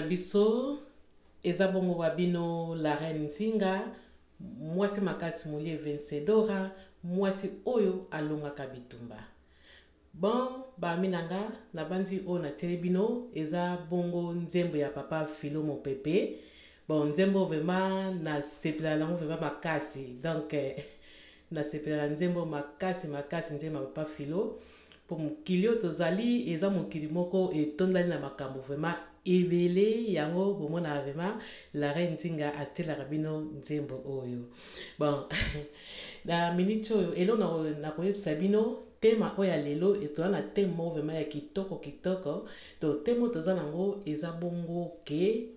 biso eza bongo babino la reine Nzinga mwasi makasi molie Vencedora mwasi oyo alongaka bitumba. Bon baminanga na bandi o na telebino eza bongo nzembo ya papa Philo Mopepe. Bon nzembo vraiment na sepela lango vraiment makasi donc na sepela nzembo makasi nzembo papa Philo pour mokili tozali eza mokili moko etondani na makambo vraiment ebele yango bomona vraiment la reine Nzinga atelaka bino nzembo oyo. Bon na minute oyo elo na koyebisa bino tema oyo lelo etola na tema vraiment ya kitoko to tema toza nango eza bongo ke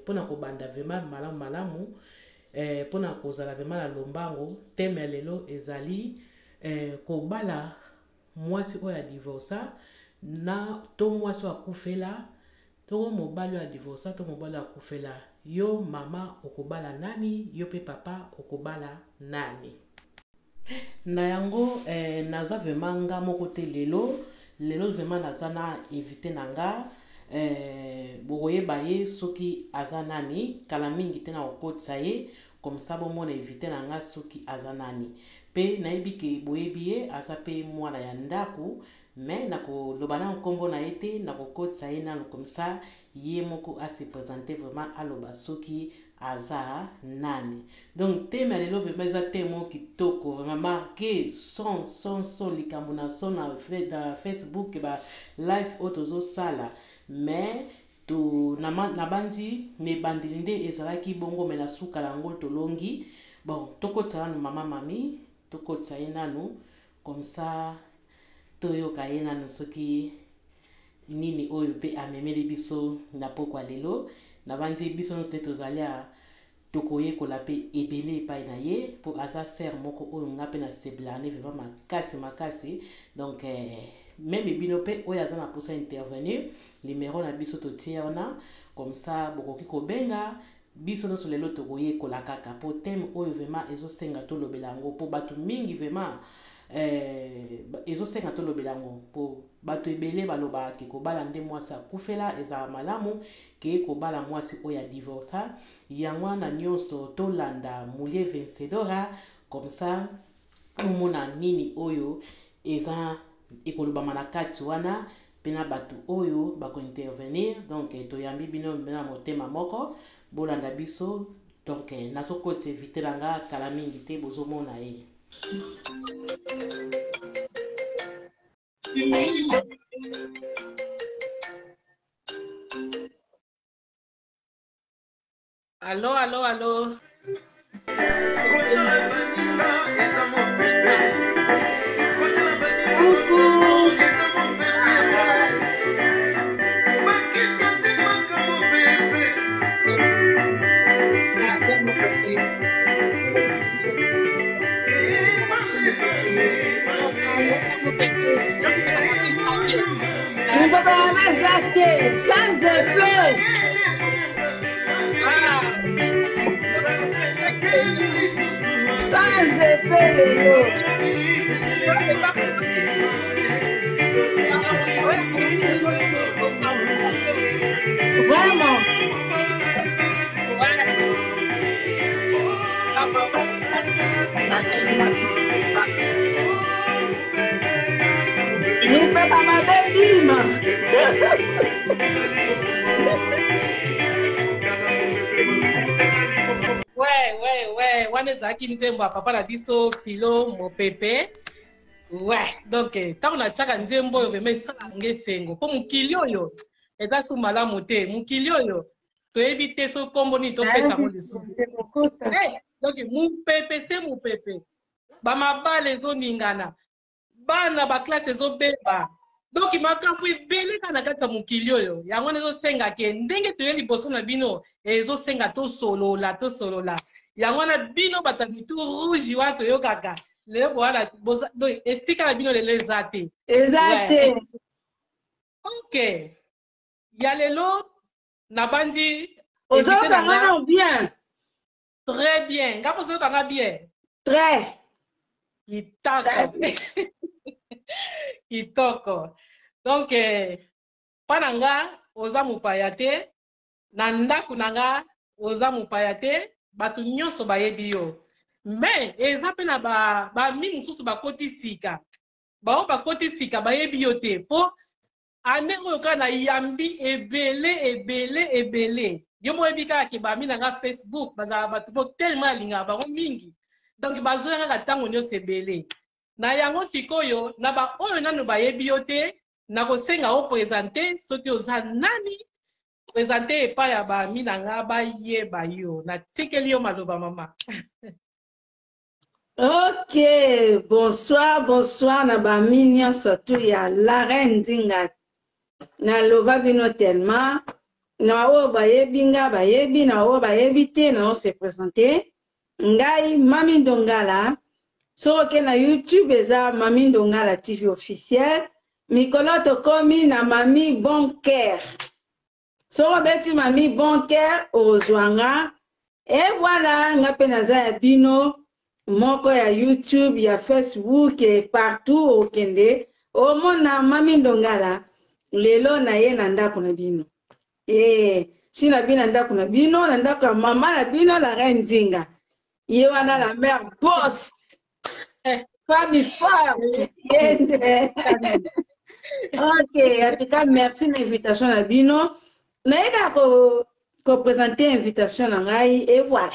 pona kobanda vraiment malamu pona kozala vraiment na lombango tema ya lelo ezali kobala mwasi oyo ya divorça na to mwasi akufela to mobali ya divorça to mobali akufela yo mama okobala nani yo pe papa okobala nani. Na yango naza vraiment nga moko te lelo vraiment naza na invité nanga boyeba ye soki aza nani kala mingi te na okotisa ye comme ça bomona invité nanga soki aza nani pe nayebi ke boyebi ye aza pe mwana ya ndaku mais nakoloba na nkombo na ye te nakokotisa ye nanu comme ça ye moko se présenter vraiment aloba soki aza nani. Donc thème lelo vraiment eza thème kitoko vraiment marqué son likambo na son na Facebook ba live otozo sala mais to na bandi me bandili nde ezalaki bongo me na suka lango tolongi. Bon tokotisa nanu mama mami tokotisa ye nanu comme ça toyoka ye nanu soki nini oyo pe amemeli biso na pokwa lelo na bandi biso no te tozali tokoyekola pe ebele epai na ye po aza ser moko oyo nga pe na seblane vraiment makasi donc même bino pe oyo aza na posa intervenir numéro na biso totie wana comme ça bokoki kobenga biso no lelo tokoyekola kaka po thème oyo vraiment ezosenga tolobela yango po bato mingi vraiment ezosenga tolobela yango po bato ebele baloba ke kobala nde mwasi akufela ezala malamu ke kobala mwasi oyo ya divorça yango wana nyonso tolanda molie Vencedora comme ça omona nini oyo eza ekolobama na kati wana pena bato oyo bako-intervenir donc toyambi bino na motema moko bolanda biso donc nasokotisa invité nanga kala mingi te bozomona ye. Allô. Sans effet. Sans effet de l'eau. Vraiment. Nous ne pouvons pas m'aller. Ouais, wana ezalaki nzembo ya papa na biso Philo Mopepe. Ouais, donc tant na tiaka nzembo oyo vraiment esala nge sengo po mokili oyo eza su malamu te mokili oyo toyebi te so kombo nini topesa ngo lisusu. Donc Mopepe bamabala ezoningana bana baklase ezobeba donc makambo ebele kaka na kati ya mokili oyo yango wana ezosenga ke ndenge toye liboso na bino ezosenga tosolola yango wana bino bato ya mitu rouge wana toyokaka lelo bowana esika na bino lelo eza te. Ok ya lelo na bandi ozokanga bien. Très bien nga mpo ozokanga bien. Très kitoko donc pananga oza mopaya te na ndako nanga oza mopaya te bato nyonso bayebi yo mais eza pe na ba mi mosusu bakoti sika bao bakoti sika bayebi yo te po ane oyo kaka na yambi ebele yo moyebi kaka ke bami nanga Facebook bazala bato po tellement alingaka bango mingi donc bazoya kaka ntango nyonso ebele na yango sikoyo na baoyo nano bayebi yo te nakosenga opresente soki oza nani présenter epai ya bami na nga bayeba yo natikeli yo maloba mama. Ok, bonsoir na bami nyonso tu ya la reine Nzinga na lova bino tellement na oyo bayebi nga bayebi na oyo bayebi te na se présenter ngai Mami Ndongala soki na YouTube eza Mami Ndongala TV officiel mikolo tokomi na Mami Bonker soko beti Mami Bonker ozwanga et voilà nga pe naza ya bino moko ya YouTube ya Facebook et partout okende omona Mami Ndongala lelo na ye na ndako na bino si na bino ndako na bino na ndako ya mama na bino la reine Nzinga ye wana la mère boss femme forte ok en tout cas merci l'invitation na bino naika ko présenter invitation na ngai et voilà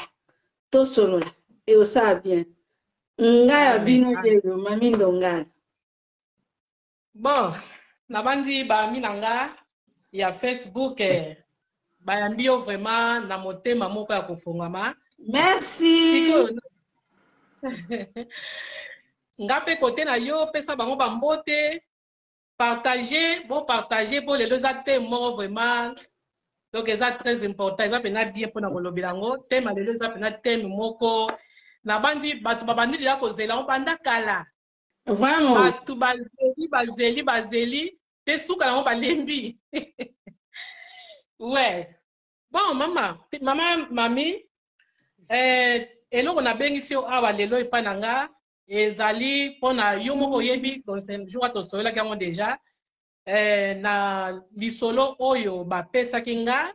to solo et ça bien ngai bino de Mami Ndongala bon nabandi bami nanga ya Facebook bayambi yo vraiment na motema moko ya kofungama merci nga pe kote na yo pesa bango bambote partager po lelo eza te moko vraiment donc eza très important eza pena bien mpona kolobela yango tema lelo eza pena teme moko nabandi bato babandi lia kozela ngo banda kala vraiment bato bazeli te suka nango balembi ouais bon mami eloko nabengisi yo awa lelo epai na nga ezali mpona yo moko oyebi jour tosoyolaki yango deja na lisolo oyo bapesaki nga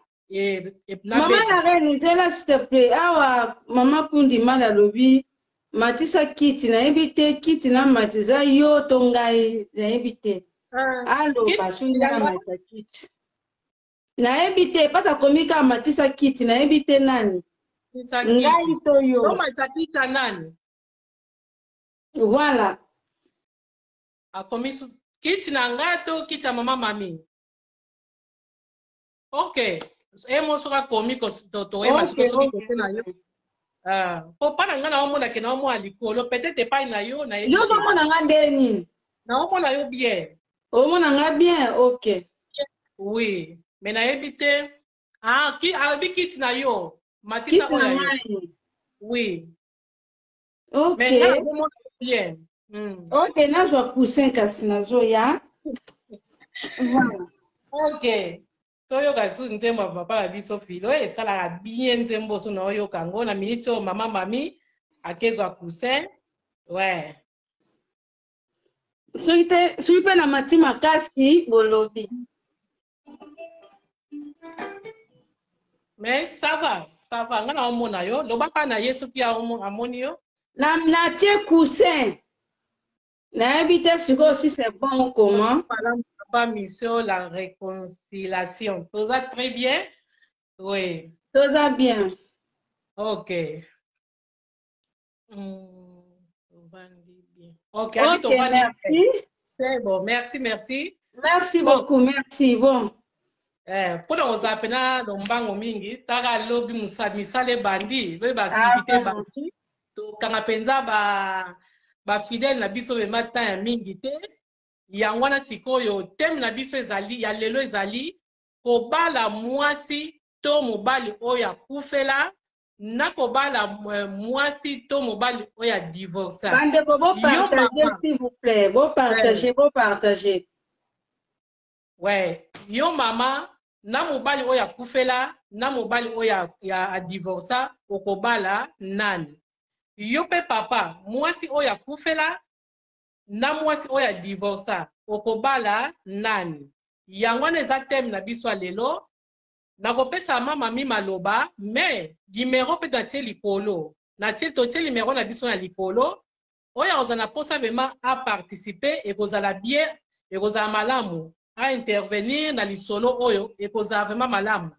mama la reine nzela s'il te plaît awa mama Kundima nalobi matisa kiti nayebi te kiti na matiza yo to ngai nayebi te aloba sundana matisa kiti nayebi te pasa komika matisa kiti nayebi te nani ngai to yo matisa kiti ya nani voilà akomi kiti na nga to kiti ya mama mami ok mosoka akomi toyeba soki kote na yo po mpa na nga naomonake naomona likolo peut-être epai na yo yo omona nga nde nini naomona yo bien omona nga bien ok oui mais nayebi te alobi kiti na yo matisa oyo ya yo oui ok mais nga nazomona yo bien ok nazwa coussin kasi nazoya voilà ok toyoka lisusu nzembo ya papa na biso filo esalaka bien nzembo so na oyoka yango na miniti oyo mama mami akezwa coussin ouais soki mpe na mati makasi bolobi mais ça va nga naomona yo lobaka na ye soki amoni yo natie coussin nayebi te sikoyo si c'est bon comment pas mission la réconciliation toza très bien oui toza bien ok ok merci c'est bon merci merci beaucoup merci bon mpona kozala pena lombango mingi taka lobi misala ebandi lobi baaktivité ebandi tokanga mpenza bafidele na biso bema temps ya mingi te yango wana sikoyo teme na biso ezali ya lelo ezali kobala mwasi to mobali oyo akufela na kobala mwasi to mobali oyo adivorsa bandeko bopartage s'il vous plaît bopartage ouais yo mama na mobali oyo akufela na mobali oyo adivorsa okobala nani yo pe papa mwasi oyo akufela na mwasi oyo adivorsa okobala nani yango wana eza teme na biso ya lelo nakopesa mama mi maloba mais numéro pe na tie likolo na tie to tie numéro na biso na likolo oyo ozana posa vraiment a participer et kozala bien et kozala malamu a intervenir na lisolo oyo et kozala vraiment malamu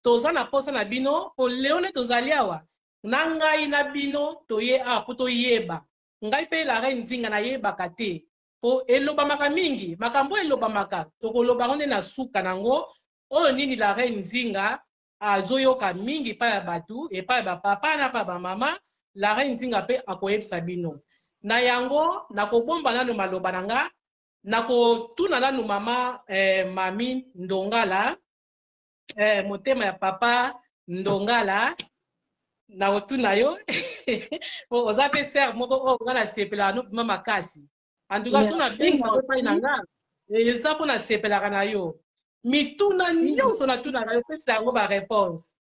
toza na posa na bino po leone tozali awa na ngai na bino toye a po toyeba ngai pe la reine Nzinga na yebaka te po elobamaka mingi makambo elobamaka tokoloba nde na suka nango oyo nini la reine Nzinga azoyoka mingi pa ya batu e pa ya bapapa na pa bamama la reine Nzinga pe akoyebisa bino na yango nakobomba nano maloba na nga nakotuna nano mama mami Ndongala motema ya papa Ndongala nakotuna yo oza pe ser moko oyo nga nasepelaka no vraimen makasi antuka so na bengisa po pai na nga eza mpo nasepelaka na yo mituna nyonso natunaka yo pesa yango bareponse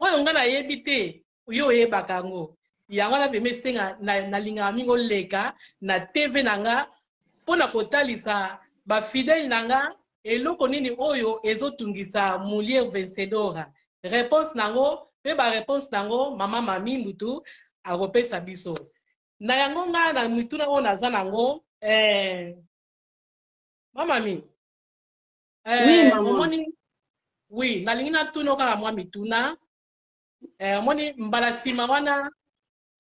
oyo nga nayebi te yo oyebaka yango yango na veme esenga nalingaka mingi oleka na tv na nga mpo na kotalisa bafidele na nga eloko nini oyo ezotungisa Moulière Vencedora réponse nango mpe bareponse nango mama Mami Mbutu akopesa biso na yango nga na mituna oyo naza nango mama mi omoni oui nalingi natuna kaka mwa mituna omoni mbala nsima wana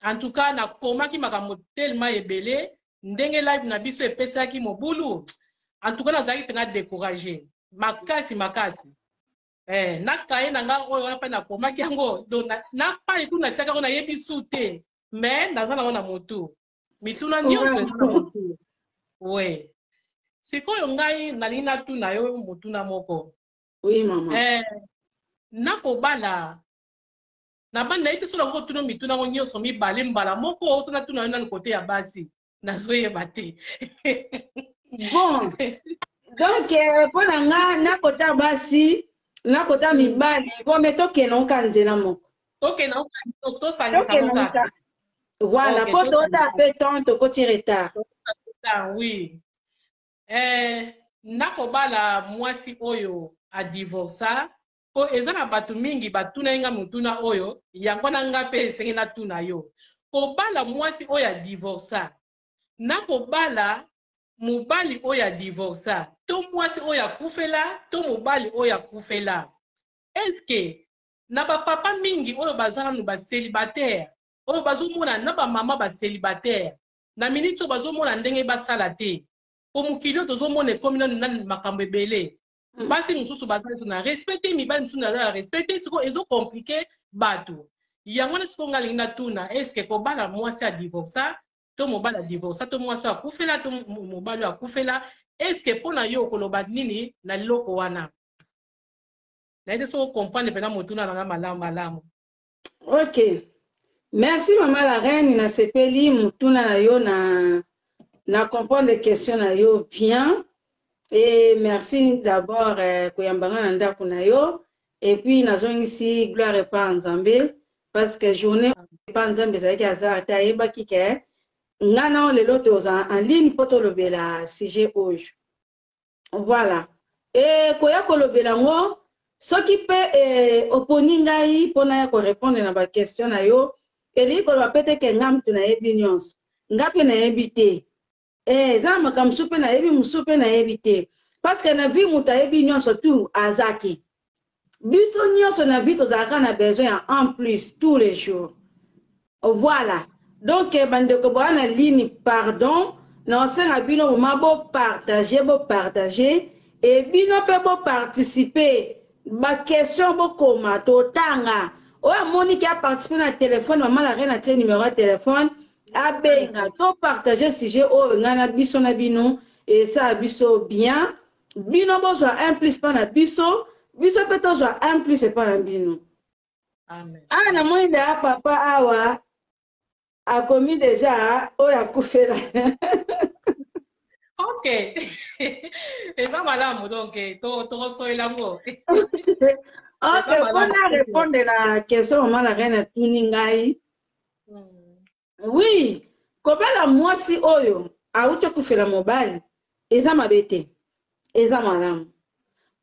en tout cas nakomaki makambo tellement ebele ndenge live na biso epesaki mobulu en tout cas nazalaki mpenza découragé makasi nakaye na nga oyo wana mpe nakomaki yango donc napali tu natiaka ngo nayebi su te mais naza nango na motu mituna nyonso eza na motu we sikoyo ngai nalingi natuna yo motuna moko oui mama nakobala na bandi nayebi te so nango kotuna mituna yango nyonso mibale mbala moko oyo tunatuna yo nani kote ya basi nazoyeba te bon donc mpo na nga nakota basi nakota mibali bome tokende oka nzela moko tosangisa mokaka voilà mpo toota pe temps tokoti retard oui nakobala mwasi oyo adivorsa po eza na bato mingi batuna ye nga motuna oyo yango na nga mpe esenge natuna yo kobala mwasi oyo adivorsa nakobala mobali oyo adivorsa to mwasi oyo akufela to mobali oyo akufela eske na bapapa mingi oyo baza nanu baselibataire oyo bazomona na bamama baselibataire na miniti oyo bazomona ndenge basala te po mokili oyo tozomona ekomi nanu makambo ebele basi mosusu baza na respecte mibali mosusu na respecte siko ezokomplike bato yango wana siko nga lingi natuna eske kobala mwasi adivorsa to mobali adivorsa to mwasi akufela to mobali akufela eske mpona yo okoloba nini na liloko wana nayebi soko comprendre mpena motuna nanga malamu ok merci mama la reine nasepeli motuna na yo na comprendre question na yo bien et merci d'abord koyambanga na ndako na yo et puis nazongisi gloire epa nzambe parce que journée epa nzambe ezalaki azar te ayebaki ke nga na lelo toza en ligne mpo tolobela sujet oyo voilà e koya kolobela ngo soki mpe oponi ngai mpo naya korépondre na baquestion na yo elingi koloba mpe te ke nga mutu nayebi nyonso nga mpe nayebi te eza na makambo mosusu mpe nayebi mosusu mpe nayebi te parce que na vie moto ayebi nyonso tu azaki biso nyonso na vie tozalaka na besoin ya en plus tous les jours voilà donc bandeko boya na ligne pardon na osenga bino boma bopartage et bino mpe boparticipe baquestion bokoma totanga oyo amoniki aparticipe na telefone mama la reine atie numéro ya telefone abenga topartage sujet oyo nga na biso na bino esala biso bien bino bozwa un plus mpa na biso mpe tozwa un plus epa na bino awa namoni deya papa awa akomi deja oyo akufela ok eza malamu donc tokosoyela yango ok mpona répondre na question mama la reine atuni ngai oui kobala mwasi oyo awuti okufela mobali eza mabe te eza malamu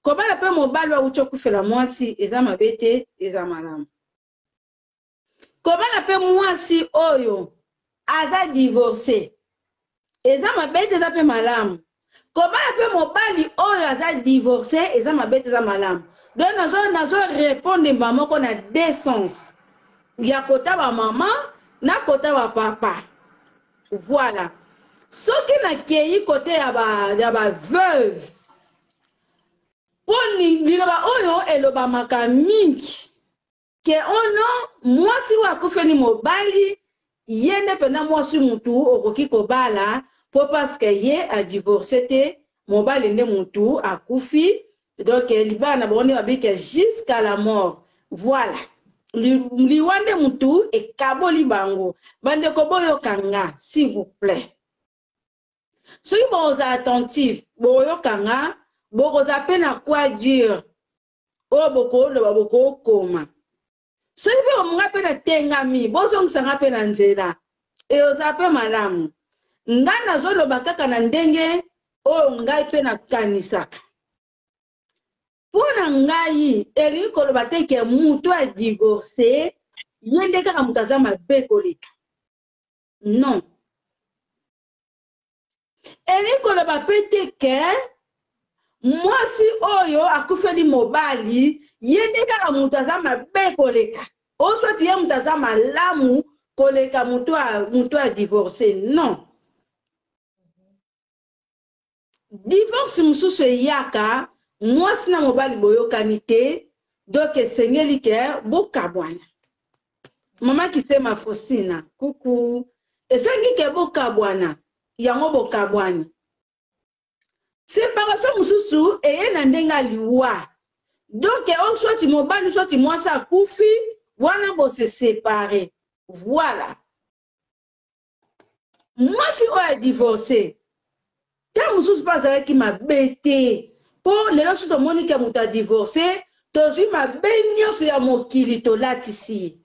kobala pe mobali wa uti okufela mwasi eza mabe te eza malamu kobala pe mwasi oyo aza divorcé eza mabe te eza pe malamu kobala pe mobali oyo aza divorcé eza mabe te eza malamu donc nazo répondre moko na deux sens ya kota ba mama na kota ba papa voilà soki nakei kote ya ba veuve po liloba oyo elobamaka mingi ke ono mwasi oyo akufeli mobali ye nde mpena mwasi mutu okoki kobala po parceke ye adivorce te mobali nde mutu akufi donc libala na bango nde babike jusqu'à la mort voilà liwa nde mutu ekaboli bango bandeko boyokanga s'il vous plaît soki boza attentive boyokanga bokoza pe na quoi dire oyo bokoloba bokokoma soki mpe bomonga mpe na tengami bozongisanga mpe na nzela eyoza mpe malamu ngai nazoloba kaka na ndenge oyo ngai mpe nakanisaka mpo na ngai elingi koloba te ke mutu adivorce ye nde kaka mutu aza mabe koleka non elingi koloba mpe te ke mwasi oyo akufeli mobali ye nde kaka mutu aza mabe koleka osoti ye mutu aza malamu koleka mutu adivorce non divorce mosusu eyaka mwasi na mobali boyokani te donc esengeli ke bokabwana mama Kisema Fosina kuku esengi ke bokabwana yango bokabwani séparation mosusu eye na ndenge aliwa donc oswati mobali swati mwasi akufi wana bose séparé voilà mwasi oyo adivorce ta mosusu mpe azalaki mabe te mpo lelo so tomoni ke moto adivorce tozwi mabe nyonso ya mokili tolatisi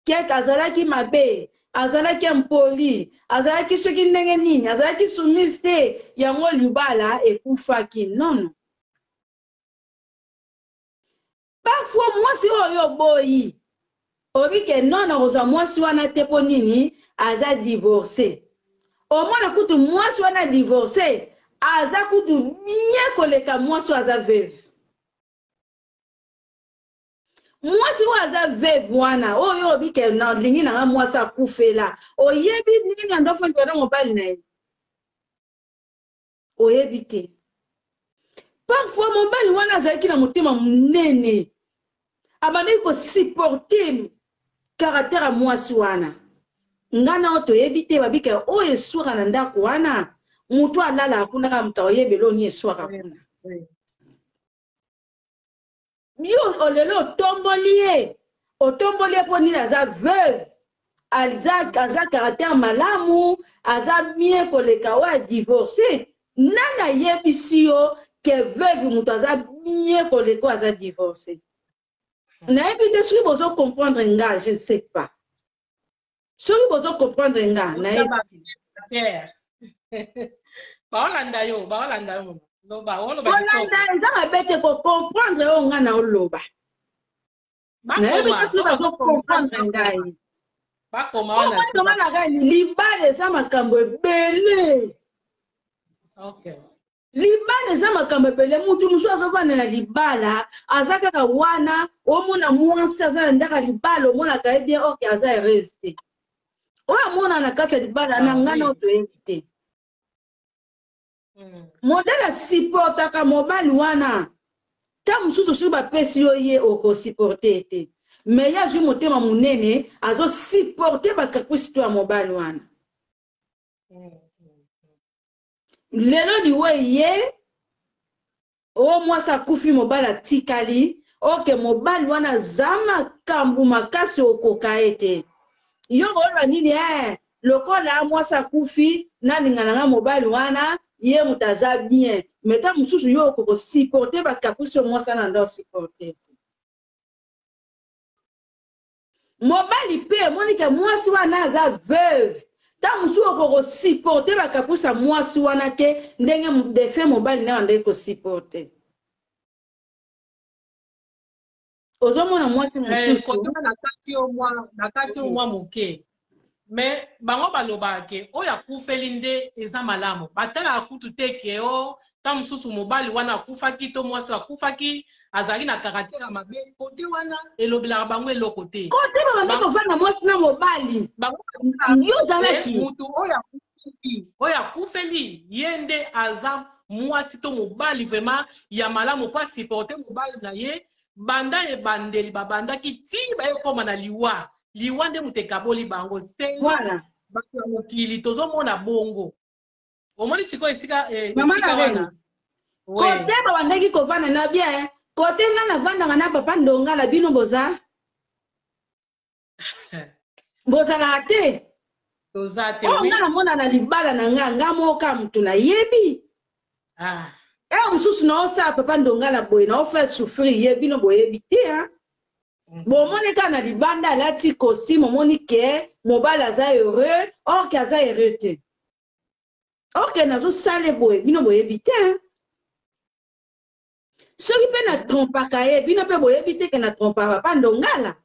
keke azalaki mabe azalaki mpoli azalaki soki ndenge nini azalaki soumise te yango libala ekufaki nono parfois mwasi oyo boyi obike nono kozwa mwasi wana te mpo nini aza divorce omona kutu mwasi wana divorce aza kutu bien koleka mwasi aza veuve mwasi oyo aza veuve wana oyo obike na lingi nanga mwasi akufela oyebi nini andofo nkona mobali na ye oyebi te parfois mobali wana azalaki na motema munene abandaki kosupporte caractère ya mwasi wana ngana oyo toyebi te babike oyo eswaka na ndako wana mutu alala akunaka mutu oyebela oni eswaka kuna yo olelo otomboli ye mpo nini aza veuve aza caractère malamu aza bien koleka oyo adivorce nani ayebisi yo ke veuve mutu aza bien koleka oyo aza divorce nayebi te soki bozo comprendre nga je ne sais pas soki bozo comprendre nga nayebi baolanda yo kolanda eza mabe te kocomprendre oyo nga na oloba nayebi te soki bazokomprendre ngai omatonga ngai libala eza makambo ebele libala eza makambo ebele mutu mosusu azovanda na libala aza kaka wana omona mwasi aza na ndaka libala omonaka ye bien oke aza heureuse te oyo amona na kati ya libala na ngai na oyo toyebi te modele asupportaka mobali wana ta mosusu soki bapesi yo ye okosupporte te me ye azwi motema monene azosupporte bakakwisi to ya mobali wana lelo liwe ye o mwasi akufi mobali atikali oke mobali wana aza makambo makasi okoka ete yo oloba nini lokola mwasi akufi nalinga nanga mobali wana ye mutu aza bien meta mosusu yo okokosupporte bakakwisi yo mwasi wana nde osupporte te mobali mpe emonike mwasi wana aza veuve ta mosusu okokosupporte bakakwisa mwasi wana te ndenge defe mobali na wanda ekosupporte ozomona mwasi mosusu nakati yo mwa moke mais bango balobaka ke oyo akufeli nde eza malamu batalaka kutu te ke o ta mosusu mobali wana akufaki to mwasi akufaki azalaki na karaktere mabe kote wana elobelaka bango eloko te kote babandi kovanda mwasi na mobali yo ozalaki mutu oyo akufeli ye nde aza mwasi to mobali vraiment ya malamu po asiporte mobali na ye banda ebandeli babandaki ti bayekoma na liwa nde moto ekaboli bango se bato ya mokili tozomona bongo omoni sikoyo esika wana kote babandaki kovanda na bia kote nga navandaka na papa ndongala bino bozalaka te toza te nga namona na libala na nga moka motu nayebi mosusu naosala papa ndongala boye naofa souffrir ye bino boyebi te bomoni kaka na libanda alati costume omoni ke mobali aza heureux orke aza heureux te orke nazosala boye bino boyebi te soki mpe na trompaka ye bino mpe boyebi te ke na trompaka papa ndongala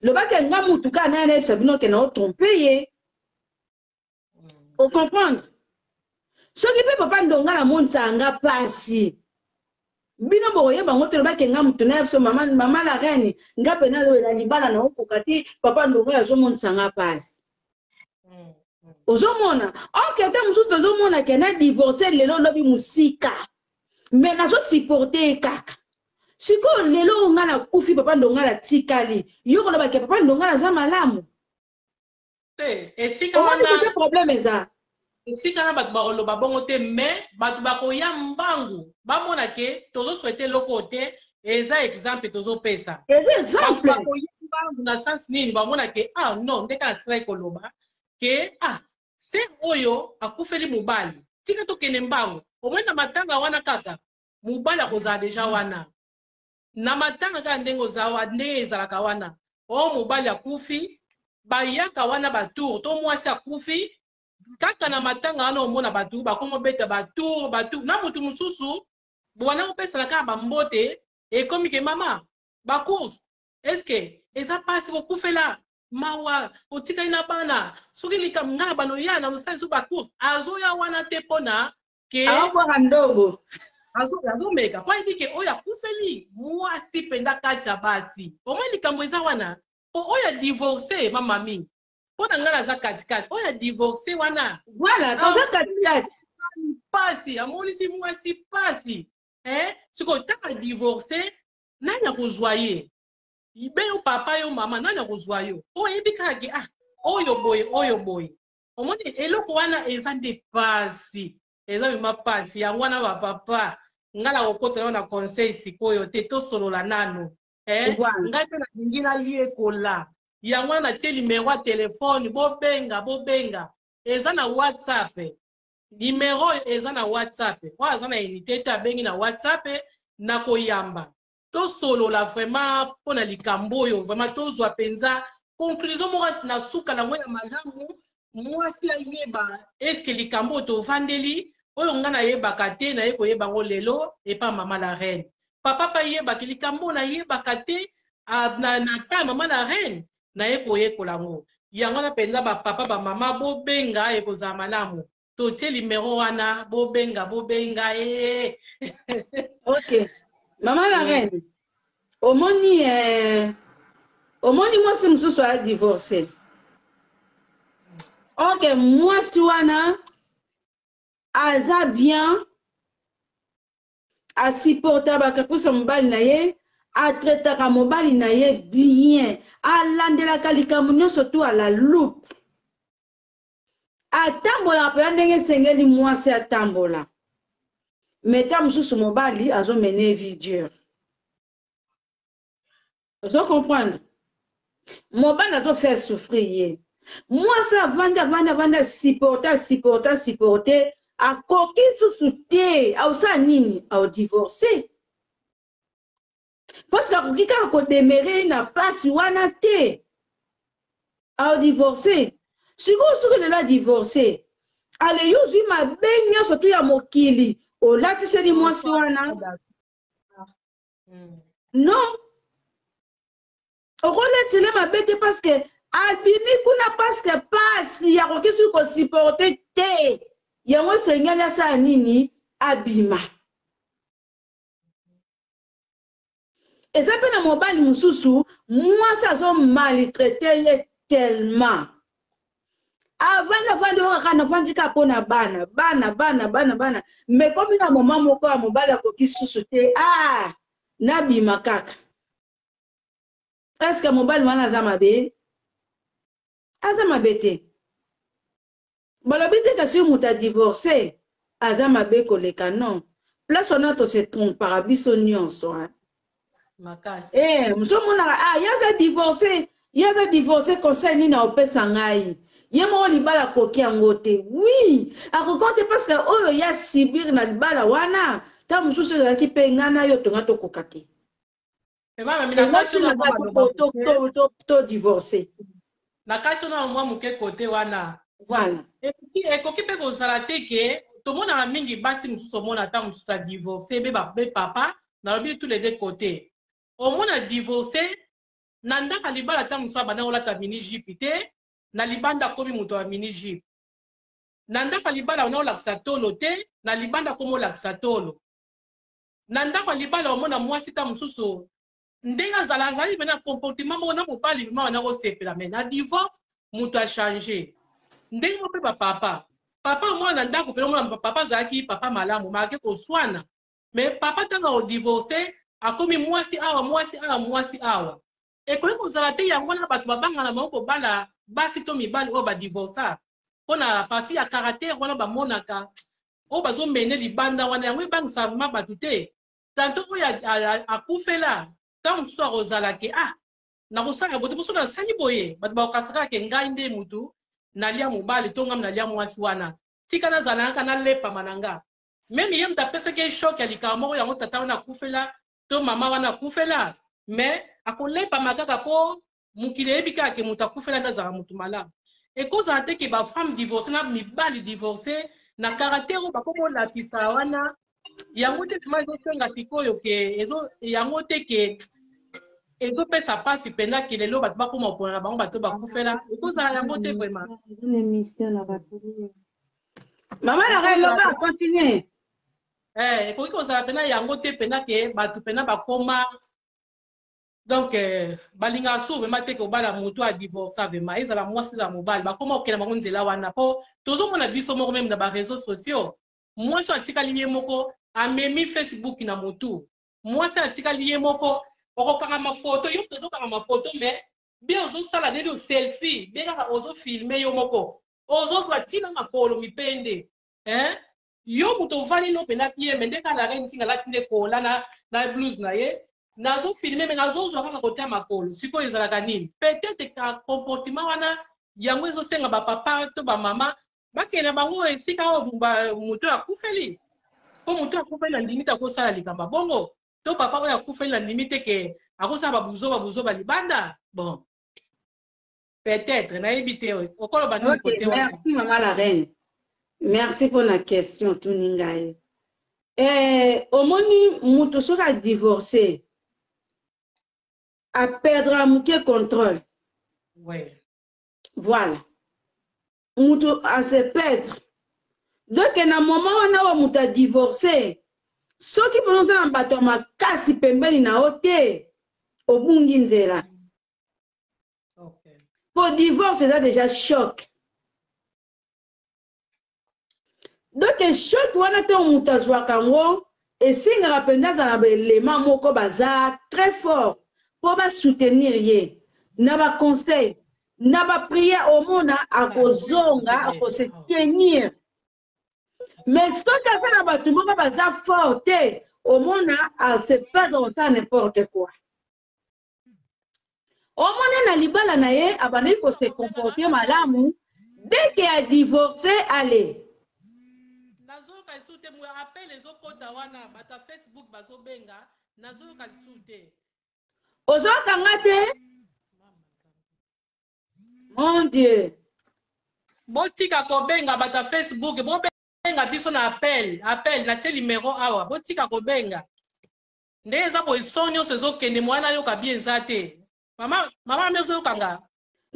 lobake nga mutu kaka nayebisa bino ke naotrompe ye ocomprendre soki mpe papa ndongala monisaka nga pasi bino bokoyeba ngo te lobake nga mutu nayebisa mama la reine nga mpe na libala na okoka te papa ndongala azomonisa nga pasi ozomona orke ata mosusu tozomona ke na divorce lelo lobi mosika me nazosupporte ye kaka sikoyo lelo nga nakufi papa ndongala tikali yo kolobake papa ndongala aza malamu omoni probleme eza esika na bato bakoloba bongo te me bato bakoya mbangu bamona ke tozoswete eloko te eza exemple tozopesa bato bakoya mbangu na sansi nini bamona ke non ndeka na sila ekoloba ke se oyo akufeli mobali tika tokende mbangu omoi na matanga wana kaka mobali akozala deja wana na matanga kaka ndenge ezalaka wana o mobali akufi bayaka wana batour to mwasi akufi kaka na matanga wana omona batu bakomobeta batour na mutu mosusu bwana kopesana kaka bambote ekomi ke mama bacourse eske eza pasi kokufela mawa otikali na bana soki likambo nga na bano ya na mosali so bacourse azoya wana te mpona ke aobwaka ndogo azomeka po ayebi ke oyo akufeli mwasi mpenza kati ya basi omoi likambo eza wana po oyo adivorce mamami mpona nga naza katikati oyo adivorce wana voilà toza katikati pasi amonisi mwasi pasi sikoyo taka adivorce nani akozwa ye be yo papa yo mama nani akozwa yo po oyebi kaka ke oyo boye omoni eloko wana eza nde pasi eza mema pasi yango wana bapapa nga na kokotana na conseil sikoyo te tosolola nano ngai mpe nalingi nayekola yango wana natie numero ya telefone bobenga eza na whatsapp numero oyo eza na whatsapp oyo aza na unité te abengi na whatsapp na koyamba tosolola vraiment mpona likambo oyo vraiment tozwa mpenza conclusion moko na suka nango ya malamu mwasi ayeba eske likambo oyo tovandeli oyo nga nayebaka te naye koyeba ngo lelo epa mama la reine papa pa yebaki likambo nayebaka te na ka mama la reine naye koyekola ngo yango na mpenza bapapa bamama bobenga ekozala malamu totie numero wana bobenga ok mama la reine omoni mwasi mosusu adivorce ok mwasi wana aza bien asupporta bakakusa mobali na ye atretaka mobali na ye bien alandelaka likambo nyonso to ala loupe atambolaka mpena ndenge esengeli mwasi atambola meta mosusu mobali azomene vie dure ozo comprendre mobali azofaire souffrir ye mwasi avandi supporte akoki susu te aosala nini aodivorce parce que akoki kaka kodemere na pasi wana te aodivorce sikoyo soki lelo adivorce ale yo ozwi mabe nyonso to ya mokili olatiseli mwasi wana non okoletile mabe te parce que abimi kuna parce que pasi ya kokisi kosupporte te yango esengeli asala nini abima. Eza mpe na mobali mosusu mwasi azomaltraite ye tellement avandi oyo kaka nafandi kaka mpo na bana mais komi na moma moko ya mobali akoki susu te nabima kaka. Est-ce que mobali wana aza mabe? Aza mabe te. Balobi te kasi moto adivorce aza mabe koleka non. Place wana to se trompaka biso nyonso. Makasi. Moto monaka yaza divorce conseil nini opesa ngai. Ye mo libala koki yango te. Oui, akokonte parce que oyo ya sibir na libala wana ta mosusu ezalaki mpe ngai na yo tonga tokoka te. To divorcer. Na kati na mwa muke kote wana. Voilà. Ekoki pe kozala te ke tomona mingi basi mosusu omona ta mosusu a divorcer be papa na lobi tous les deux côtés. Omona divorcer na ndaka libala ta mosusu abanda olata mini jupe te na libanda komi moto wa mini jupe. Na ndaka libala ona olakisa tolo te na libanda komo olakisa tolo. Na ndaka libala omona mwasi ta mosusu ndenge azali mena comportement moko na mobali mama na kosepela me na divorce moto a changé ndenge mo pe papa mwana ndako pe mwana papa azalaki papa malamu maake koswana me papa tanga odivorce akomi mwasi awa ekoki kozala te yango wana bato babangana bango kobala basi to mibali oyo badivorsa mpona parti ya caractère wana bamonaka oyo bazomene libanda wana yango ebangisa vraimen bato te tanto oyo akufela tant mosusu akozala ke nakosala bote mosusu nasali boye bato bakokasaka ke ngai nde mutu nalia mobali to ngami nalia mwasi wana tika nazala naka nalepama na nga meme ye mutu apesaki shok ya likambo moko yango tata wana akufela to mama wana akufela me akolepama kaka mpo mokili eyebi kaka ke mutu akufela nde azala mutu malamu ekozala te ke bafemme divorce na mibali divorce na caractère oyo bakoma olakisa wana yango te vraimen ezosenga sikoyo ke yango te ke ezopesa pasi mpenza ke lelo bato bakoma opona na bango bato bakufela ekozala yango te vraimen. Mama na eloba continue. Ekoki kozala mpena yango te mpena ke bato mpena bakoma donc balingaka su vraimen te ke obala motu adivorsa vraimen ezala mwasi ezala mobali bakoma okenda bango nzela wana mpo tozomona biso moko meme na bareseau sociaux mwasi atikali ye moko amemi Facebook na motu mwasi atikali ye moko okokanga mafoto yo tozokanga mafoto me bien ozosala nini selfie bien kaka ozofilme yo moko ozozwa tina makolo mipende yo moto ovali no mpena pie me nde kala reine ntinga alati nde kola na blouse na ye nazofilme me nazozwa kaka kotia makolo sikoyo ezalaka nini peut-être ka comportement wana yango ezosenga bapapa to bamama bakende bango esika oyo moto akufeli mpo moto akufeli na ndimi te akosala likambo bongo to papa oyo akufeli na ndimi te ke akosala babuzo balibanda bon peut-être nayebi te okoloba nini kote wana. Merci mama la reine, merci pour la question tuningai. Omoni moto soki adivorce aperdra moke contrôle. Ouais. Voilà. Moto a se perdre. Donc na moment wana wa moto a divorcé soki prononce na bato makasi pembeni na ote obungi nzela. Okay. Pour divorce c'est déjà choc. Donc choc wana te moto azwaka ngo esingaka mpenza na baelema moko baza très fort pour ba soutenir ye na ba conseil na ba prière au monde akozonga akose tenir. Mais soki aza na bato moko baza fort te omona se perdre ça n'importe quoi. Omona na libala na ye abandi ko se comporter malamu dès qu'il a divorcé allez. Nazoka isute mu appel ezokota wana bata Facebook bazobenga nazoka isute. Ozoka ngate? Mon Dieu. Botika kobenga bata Facebook bobenga biso na appel na tie numéro awa botika kobenga. Ndeza bo isonyo sezokende mwana yoka bien zate. Mama mezo kanga.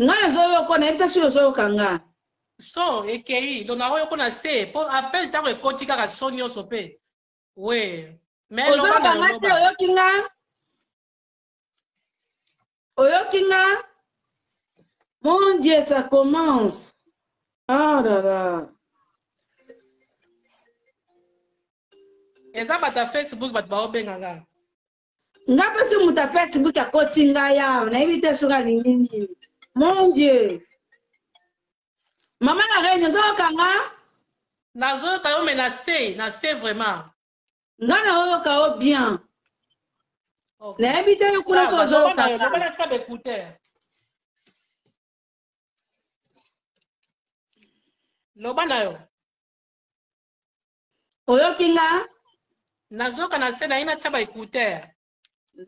Nga zoyoka na ebita sio zoyoka nga. So ekei donc na oyo kona se po appel tango ekoti kaka so nyonso pe. Ouais. Mais loba na loba. Oyokinga. Mon Dieu, ça commence. Ah là là. Eza bata Facebook bat ba obenga nga. Nga pesi muta Facebook akotinga ya na ibite suka nini. Mon Dieu. Maman la reine zoyoka nga. Nazoyoka yo mais na se vraiment. Nga na oyoka o bien. Na ibite yo kuna ko zoyoka. Loba na tsabe écouteur. Loba na yo. Oyokinga. Nazoyoka na se na ina tsabe écouteur.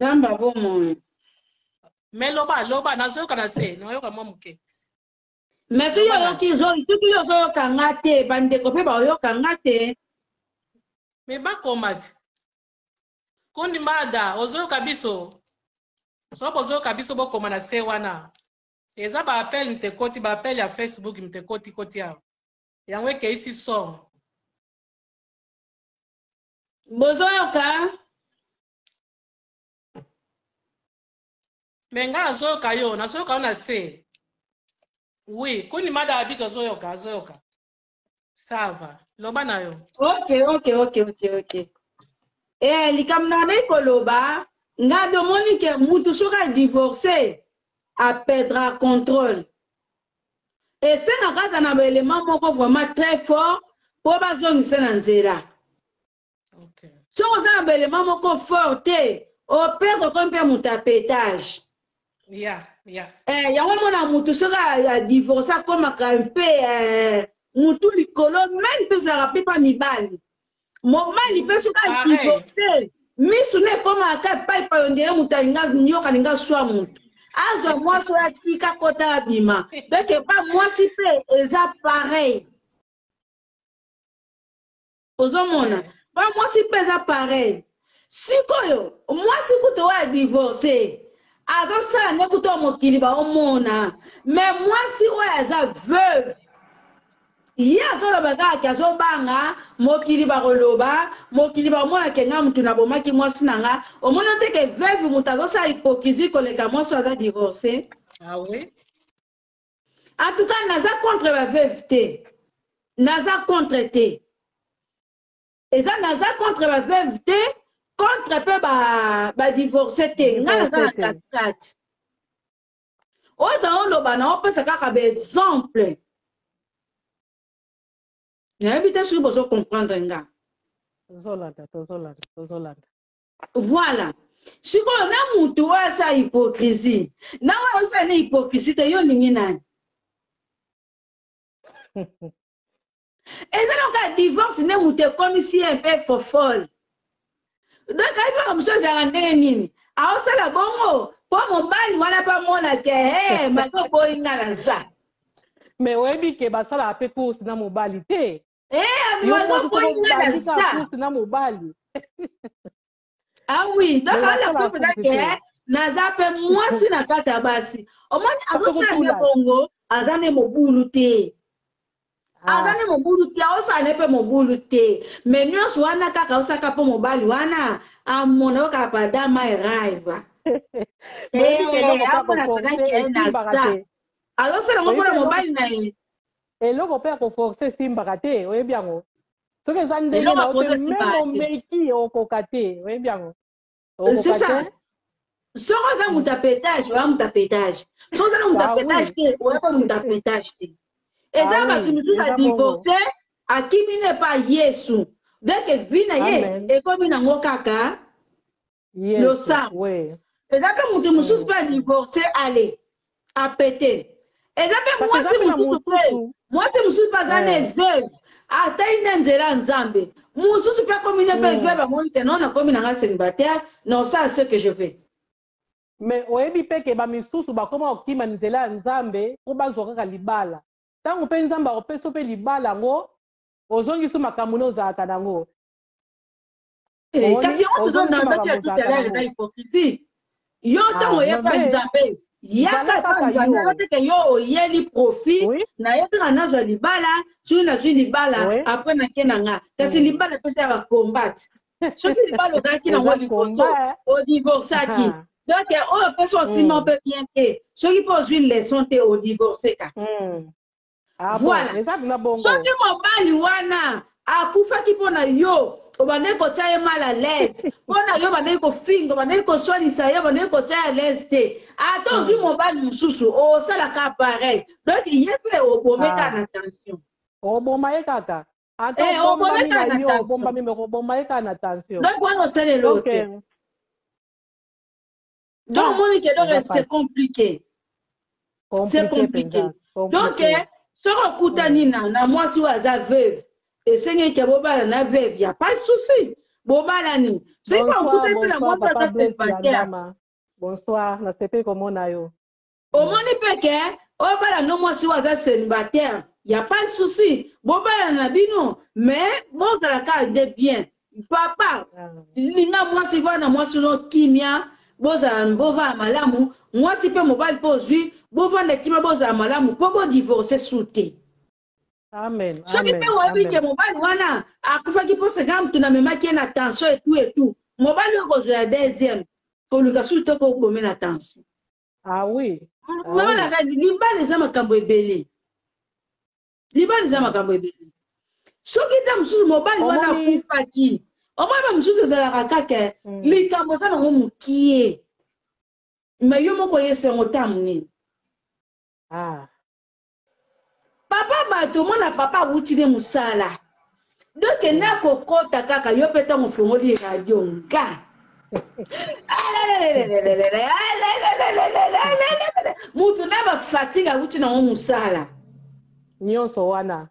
Zamba bomo. Mais loba nazoyoka na se nayoka mwa muke. Mais si yoyoki zo tuki yoyoka nga te bandeko pe ba oyoka nga te. Mais ba komati. Kundi mada ozoyoka biso. So bozoyoka biso bokoma na se wana. Eza ba appel mtekoti ba appel ya Facebook mtekoti koti ya. Yango ke isi song. Bozoyoka. Menga azoyoka yo, nazoyoka na se. Oui, kundi mada abito azoyoka. Ça va. Loba na yo. Ok. Likamna me koloba, nga domoni ke mutu soka divorcé a perdre contrôle. Et c'est na kaza na élément moko vraiment très fort pour bazongisa na nzela. Ok. Soko za na élément moko fort te, o perdre comme pe mutapétage. Yeah. Yango mona mutu soka a divorcé comme un peu mutu likolo même pe za pas mibali. Mon mali peut se faire divorcer. Misu ne comme aka pai pa ondere mutalinga nyoka ninga swa mutu. Azo moi so ya tika kota abima. Beke pas moi si pe eza pareil. Ozomona. Pas moi si pe eza pareil. Sikoyo, moi si kuto wa divorcer. Azo sala ne kuto mokili ba omona. Mais moi si wa eza veuve. Ya solo baga kazo banga mokili ba koloba mokili ba mona kenga mutu na bomaki mwasi nanga omona te ke veuve mutazo sa hypocrisie koleka mwasi aza divorcé. Ah oui. En tout cas naza contre la veuveté. Naza contre te. Et ça naza contre la veuveté contre pe ba divorcé te. Nga naza na kat. Oda oloba na opesa kaka be exemple. N'habite sur besoin comprendre nga. Zolanda. Voilà. Si on a mutu wa sa hypocrisie, na wa osa na hypocrisie te yo lingi nani. Et donc à divorce ne mutu comme si un peu fofolle. Donc ay pas comme chose à nini. A osa la bongo, pour mon bali wala pas mona ke ma to ko ingana sa. Mais webi ke basala ape course na mobali te. Ah oui, donc la preuve que nazape moi si na kata basi. Omoni azosala bongo, azane mobulu te. Azane mobulu te, osane pe mobulu te. Mais nyonso wana kaka osaka po mobali wana, amona ka pa dama raiva. Alors c'est le mobali na ye. Et là, on peut forcer Simbakate, oui bien. Ce que ça dit, même Meki au Kokate, oui bien. C'est ça. Ce que ça mutapétage, ou un mutapétage. Ce que ça mutapétage, ou un mutapétage. Et ça, ma qui nous a divorcé, à qui n'est pas Yesu. Dès que vina ye, et comme il a mon caca, le sang. Et là, quand nous sommes pas divorcé, allez, à péter. Et là, moi, si vous moi, je ne suis pas un veuve. Atteindre nzela nzambe. Mususu pe comme une veuve, moi, non, comme une célibataire. Non, ça, c'est ce que je fais. Mais oyebi pe ke ba misusu ba koma okima nzela nzambe ko bazwa ka libala. Tango pe nzamba opeso pe libala ngo ozongi su makambo no za kanango. Kasi on besoin dans ta hypocrisie. Yo tango ye pa nzambe. yaka kaka yo yeli profit na yaka na zo libala tu na zo libala après na kenanga kasi libala peut être combat soki libala okaki na ngoli au divorce qui donc on peut aussi on peut bien que soki peut jouer leçon te au divorce ka voilà soki mobali wana akufaki mpona yo obandeki kotia ye mal à l'aise mpona yo bandeki kofinga bandeki koswanisa ye bandeki kotia ya l'aise te ata ozwi mobali mosusu osalaka pareil donc ye mpe obomeka na tension oboma ye kaka oboma ye kaka na tension donc wana osalelo te donc moni ke donc c'est compliqué c'est compliqué donc soki okutani na mwasi oyo aza veuve esengeki bobala na veuve ya pas souci bobala ni soki okutani mpe na mwasi aza célibataire bonsoir nasepe komona yo omoni peke obala no mwasi oyo aza célibataire ya pas souci bobala na bino mais bozalaka nde bien papa linga mwasi vana mwasi no kimia bozala bovana malamu mwasi mpe mobali mpe ozwi bovanda kimia bozala malamu mpo bodivorce su te soki mpe oyebi ke mobali wana akufaki mpo sega mutu namemaki ye na tension etu mobali oyo kozwa ya deuxième koluka susu to mpo okome na tension libala eza makambo ebele soki ta mosusu mobali wana akufaki omwana mosusu ezalaka kaka likambo eza nango mokie me yo moko yesengo ta monene papa bato omona papa awutile mosala doke nakokota kaka yo mpe ntango ofongoli radio nga mutu na bafatigue awuti nango mosala nyonso wana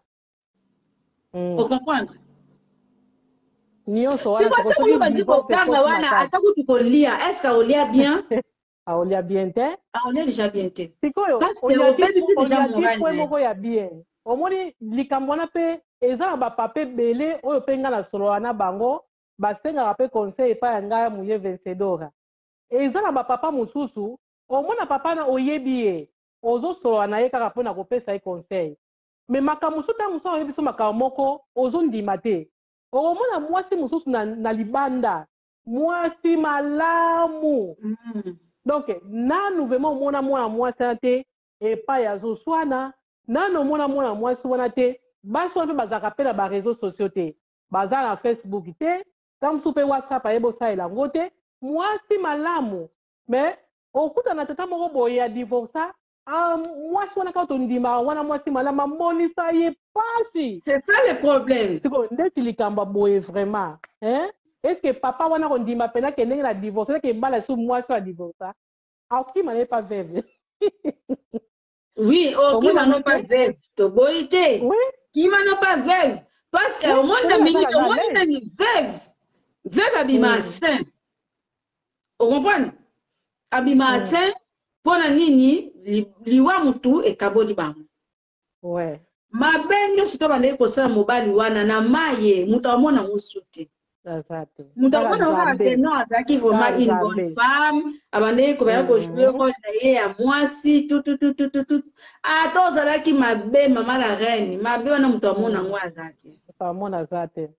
ocomprendre nyonso wana kokanga wana ata kutu kolia est-ce que olia bien aolia bien te aolia déjà bien te sikoyo olia point moko ya bien omoni likambo wana mpe eza na bapapa ebele oyo mpe nga na solola na bango basengaka mpe conseil epai ya ngai moye Vencedora eza na bapapa mosusu omona papa na oyebi ye ozosolola na ye kaka mpona kopesa ye conseil me makambo mosusu ntango mosusu oyebi so makambo moko ozondima te omona mwasi mosusu na libanda mwasi malamu donc nanu vraimen omona mwana mwasi wana te epai azoswana nanu omona mwana mwasi wana te basi wana mpe bazalaka mpe na bareseau sociaux te baza na Facebook te ntango mosusu mpe WhatsApp ayeba osalela yango te mwasi malamu me okutana tata moko boye ya divorsa mwasi wana kaka tondimaka wana mwasi malamu amonisa ye pasi c'est ça le problème ndeti likambo boye vraiment est-ce que papa wana kondima pena ke ndenge na divorce ndenge ebala su mwasi na divorce akima na ye pas veuve oui okima no pas veuve toboyi te kima no pas veuve parce que au monde mingi omoni nani veuve abima sain ocomprendre abima sain mpona nini liwa mutu ekaboli bango mabe nyonso to bandeki kosala mobali wana na maye mutu amona mosu te mutu amona wana non azalaki vraiment une bonne femme abandeki kobaya kojouer role na ye ya mwasi tutututututu ata ozalaki mabe mama la reine mabe wana mutu amona ngo aza te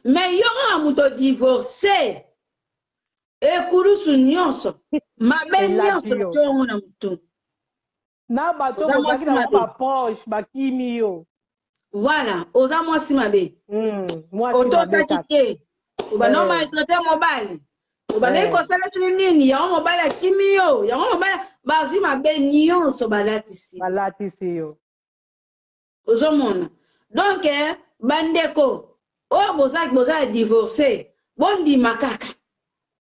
mais yo kaka mutu odivorce ekulusu nyonso mabe nyonso tongo na mutu na bato ozalaki na baproche bakimi yo voilà oza mwasi mabe ototaki te obana maltraite mobali obandeki kosala tuni nini yango mobali akimi yo yango mobali bazwi mabe nyonso balatisi yo ozomona donc bandeko oyo bozala divorce bondima kaka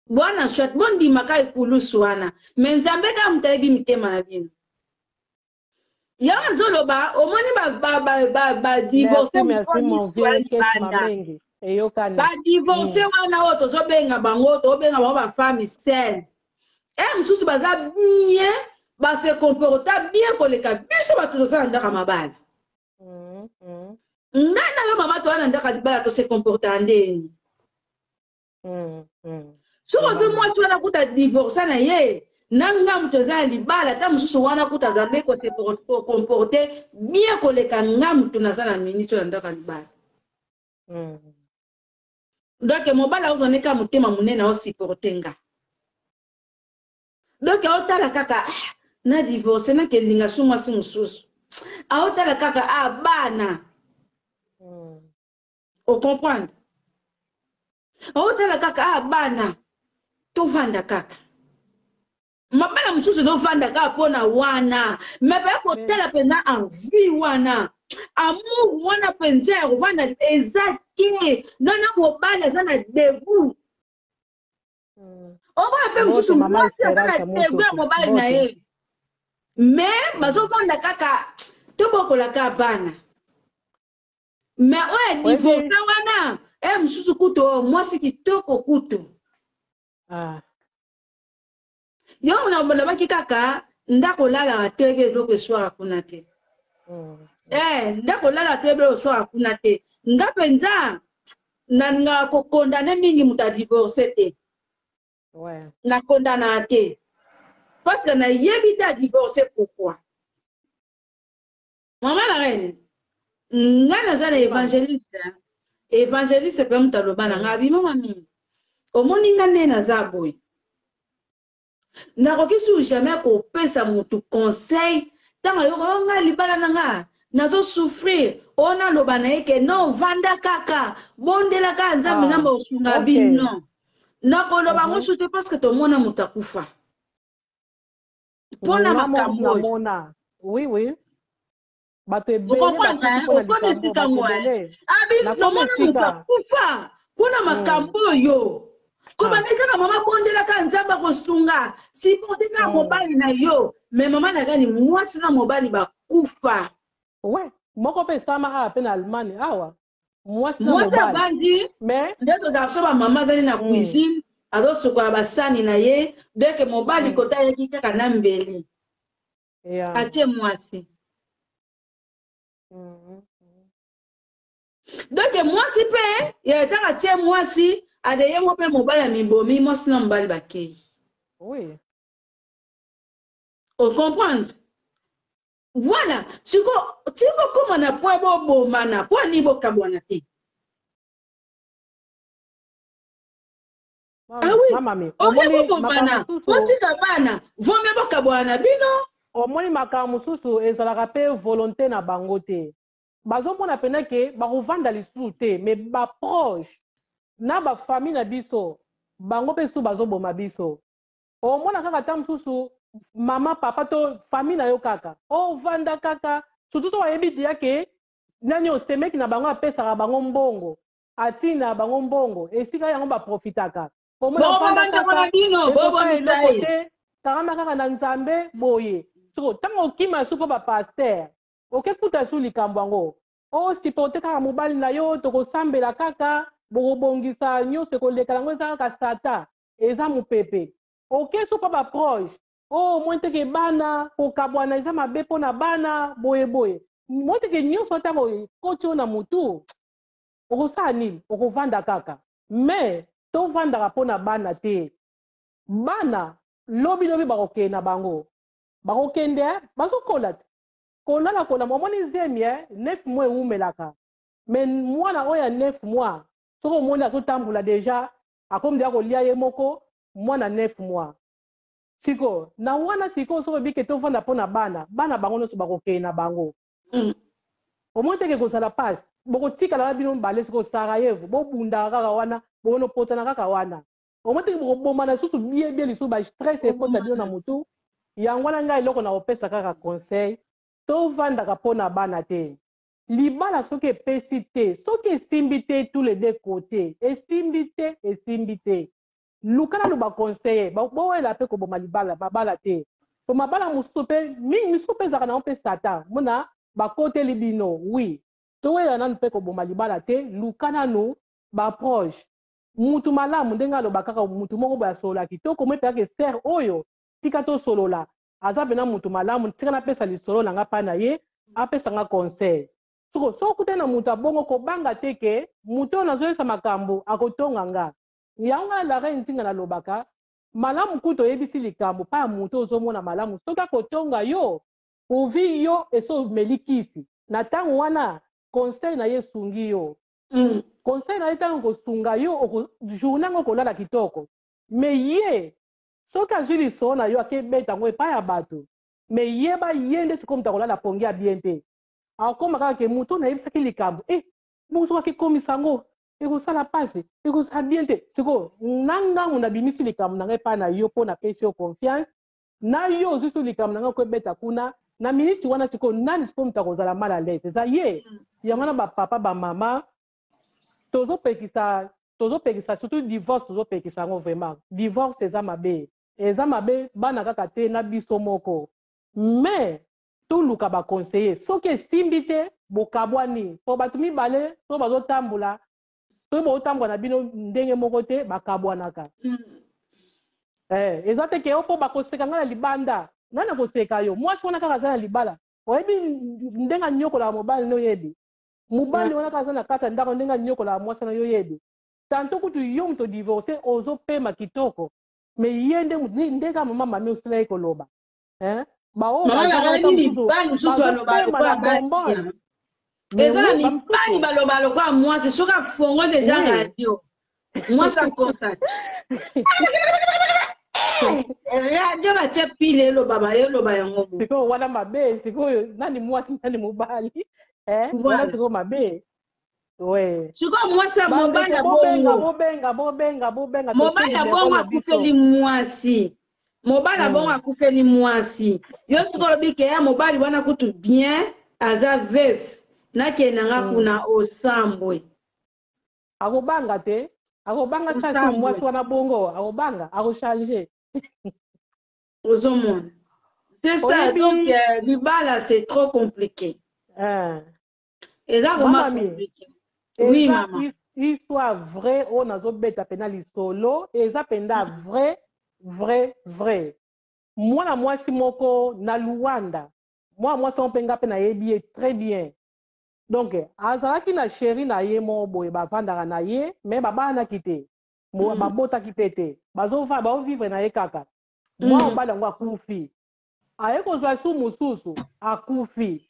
bwana shot bondima kaka ekulusu wana me nzambe kaka mutu ayebi mitema na bino yango azoloba omoni badivorce badivorce wana oyo tozobenga bango tobenga bango bafemme sele mosusu baza bien base comporta bien koleka biso bato toza na ndaka mabala ngai na yo mama toza na ndaka libala tose comporta ndeni soki ozwi mwasi wana kuta divorce na ye nanga mutu eza libala ta mususu wana kuta azarde ko se comporter bien koleka nga mutu naza na ministre na ndaka libala donc mobala ozone ka mutema munene o supporter nga donc aotala kaka na divorce na kelinga sumwa si mususu aotala kaka bana o comprendre aotala kaka bana tovanda kaka mabala mususu tovanda kaka pona wana me ba kotala pena envie wana amour wana penza ya kovanda eza te nana mobala eza na debout oba pe mususu mwasi aza na debout ya mobali na ye me bazovanda kaka tobokola kaka bana me oyo divorce wana mususu kutu mwasi kitoko kutu yo nabaki kaka ndako lala te ebe eloko eswaka kuna te ndako lala te ebe eswaka kuna te nga mpenza nga kokondane mingi mutu adivorce te nakondana te parce que nayebi te adivorce pourquoi mama na reine nga naza na évangéliste mpe mutu aloba na nga abimama mingi omoni nga nde naza boye nakoki su jamais kopesa mutu conseil ntango ayoko nga libala na nga nazosouffrir oyo naloba na ye ke no vanda kaka bondela kaka nzambe nzambe osunga bino nakoloba ngo su te parce que tomona mutu akufa mpona makambo oui bato ebeleomona mutu akufa mpona makambo oyo kobandi kaka mama bondelaka nzambe akosunga siporte kaka mobali na yo me mama na gani mwasi na mobali bakufa moko mpe esama awa mpe na allemagne awa mwasi abandi nde tozala so bamama azali na cuisine azosukola basani na ye deke mobali kota yeki kaka na mbeli atie mwasi donc mwasi mpe yataka tie mwasi adeye mo mpe mobali ya mibomi mwasi na mobali bakei o comprendre voilà siko tiko koma na po bobomana po ani bokabwana te bobomana potika bana vombe bokabwana bino omoni makambo mosusu ezalaka mpe volonté na bango te bazomona pene ke bakovanda lisusu te me baproche na bafamille na biso bango mpe susu bazoboma biso omona kaka ta mosusu mama papa to famille na yo kaka ovanda kaka surtout so bayebi dia ke nani osemeki na bango apesaka bango mbongo atina bango mbongo esika yango baprofitaka omona ovanda kaka eloko te karama kaka na nzambe boye soko ntango okima su mpo bapaster okekuta su likambo yango osiporte kaka mobali na yo tokosambela kaka bokobongisa nyonso ekolekala yango eza kaka sata eza mopepe oke so mpo baproche moi teke bana kokabwana eza mabe mpo na bana boyeboye moi teke nyonso ntango ekoti oyo na motu okosala nini okovanda kaka me tovandaka mpo na bana te bana lobilobi bakokende na bango bakokende bazokola te kolala kolama omoni zemi 9 mois ewumelaka me mwana oyo ya 9 mois soki omoni azotambola deja akomi deja kolia ye moko mwana 9 mois siko na wana siko soki ebike tovanda mpo na bana bango nyonso bakokende na bango omoni teke kozala pasi bokotikala na bino mbale siko Sarajevo bobundaka kaka wana bonopotana kaka wana omoni teke bokobomana lisusu biebie lisusu bastress ekota bino na motu yango wana ngai eloko na kopesa kaka conseil tovandaka mpo na bana te libala soki epesi te soki esimbi te tous les deux côtés esimbi te luka nanu baconseiller bowela mpe koboma libala babala te po mabala mosusu mpe mingi misusu mpe ezalaka nango mpe satan mona bakoteli bino wi towela nanu mpe koboma libala te luka nanu baproche mutu malamu ndenge aloba kaka mutu moko boye asolola kitoko mo epeyaka ser oyo tika tosolola aza pena mutu malamu tika napesa lisolo na nga mpa na ye apesanga conseil soko soki okutani na mutu abongo kobanga te ke mutu oyo nazoyesa makambo akotonga nga yango nga la reine ntinga nalobaka malamu kuto yebisi likambo pa muto ozomona malamu soki akotonga yo ovi yo eso melikisi na ntango wana conseil na ye sungi yo conseil na ye ntango kosunga yo journée ngo kolala kitoko me ye soki azwi lisolo na yo akebeta yango epai ya bato me yeba ye nde sikoyo moto akolala pongi ya bien te akoma kaka ke moto nayebisaki likambo mokosoki akekomisa yango ekosala pasi ekosala bien te sikoyo na ngangu nabimisi likambo na ngai epai na yo mpo napesi yo confiance na yo ozwi so likambo na ngai okobeta kuna na miniti wana sikoyo nani sikoyo moto akozala mal à l'aise eza ye yango na bapapa bamama tozopekisa surtout divorce tozopekisa yango vraiment divorce eza mabe bana kaka te na biso moko mais toluka baconseiller soki esimbi te bokabwani po bato mibale to bazotambola to botambola na bino ndenge moko te bakabwanaka eza te ke yo mpo bakoseka ngai na libanda ngai na koseka yo mwasi wana kaka aza na libala oyebi ndenge anyokolaka mobali na oyebi mobali wana kaka aza na kati ya ndako ndenge anyokolaka mwasi na yo oyebi tanto kutu yo moto divorce ozopema kitoko me ye nde kaka mama mami osila ye koloba eza na mibali baloba lokola mwasi soki afongo deja radio mwasi akosa radio batie pile eloba yango sikoyo wana mabe sikoyo nani mwasi nani mobali wana sikoyo mabe sikoyo mwasi ya mobali ya bobenga mobali ya bongo akufeli mwasi mobali ya bongo akufeli mwasi yo sikoyo olobi ke ya mobali wana kutu bien aza veuf nakende nga kuna osambwe akobanga te akobanga sasi mwasi wana bongo akobanga akochange ozomona c'est ça donc libala c'est trop compliqué eza vraiment compliqué oui mama histoire vrai oyo nazobeta pena lisolo eza penda vrai mwana mwasi moko na Luanda mwana mwasi moko mpenga mpe nayebi ye très bien donc azalaki na chéri na ye moko boye bavandaka na ye me babanaki te babotaki mpe te baovivre na ye kaka mwa mobali yango akufi aye kozwa su mosusu akufi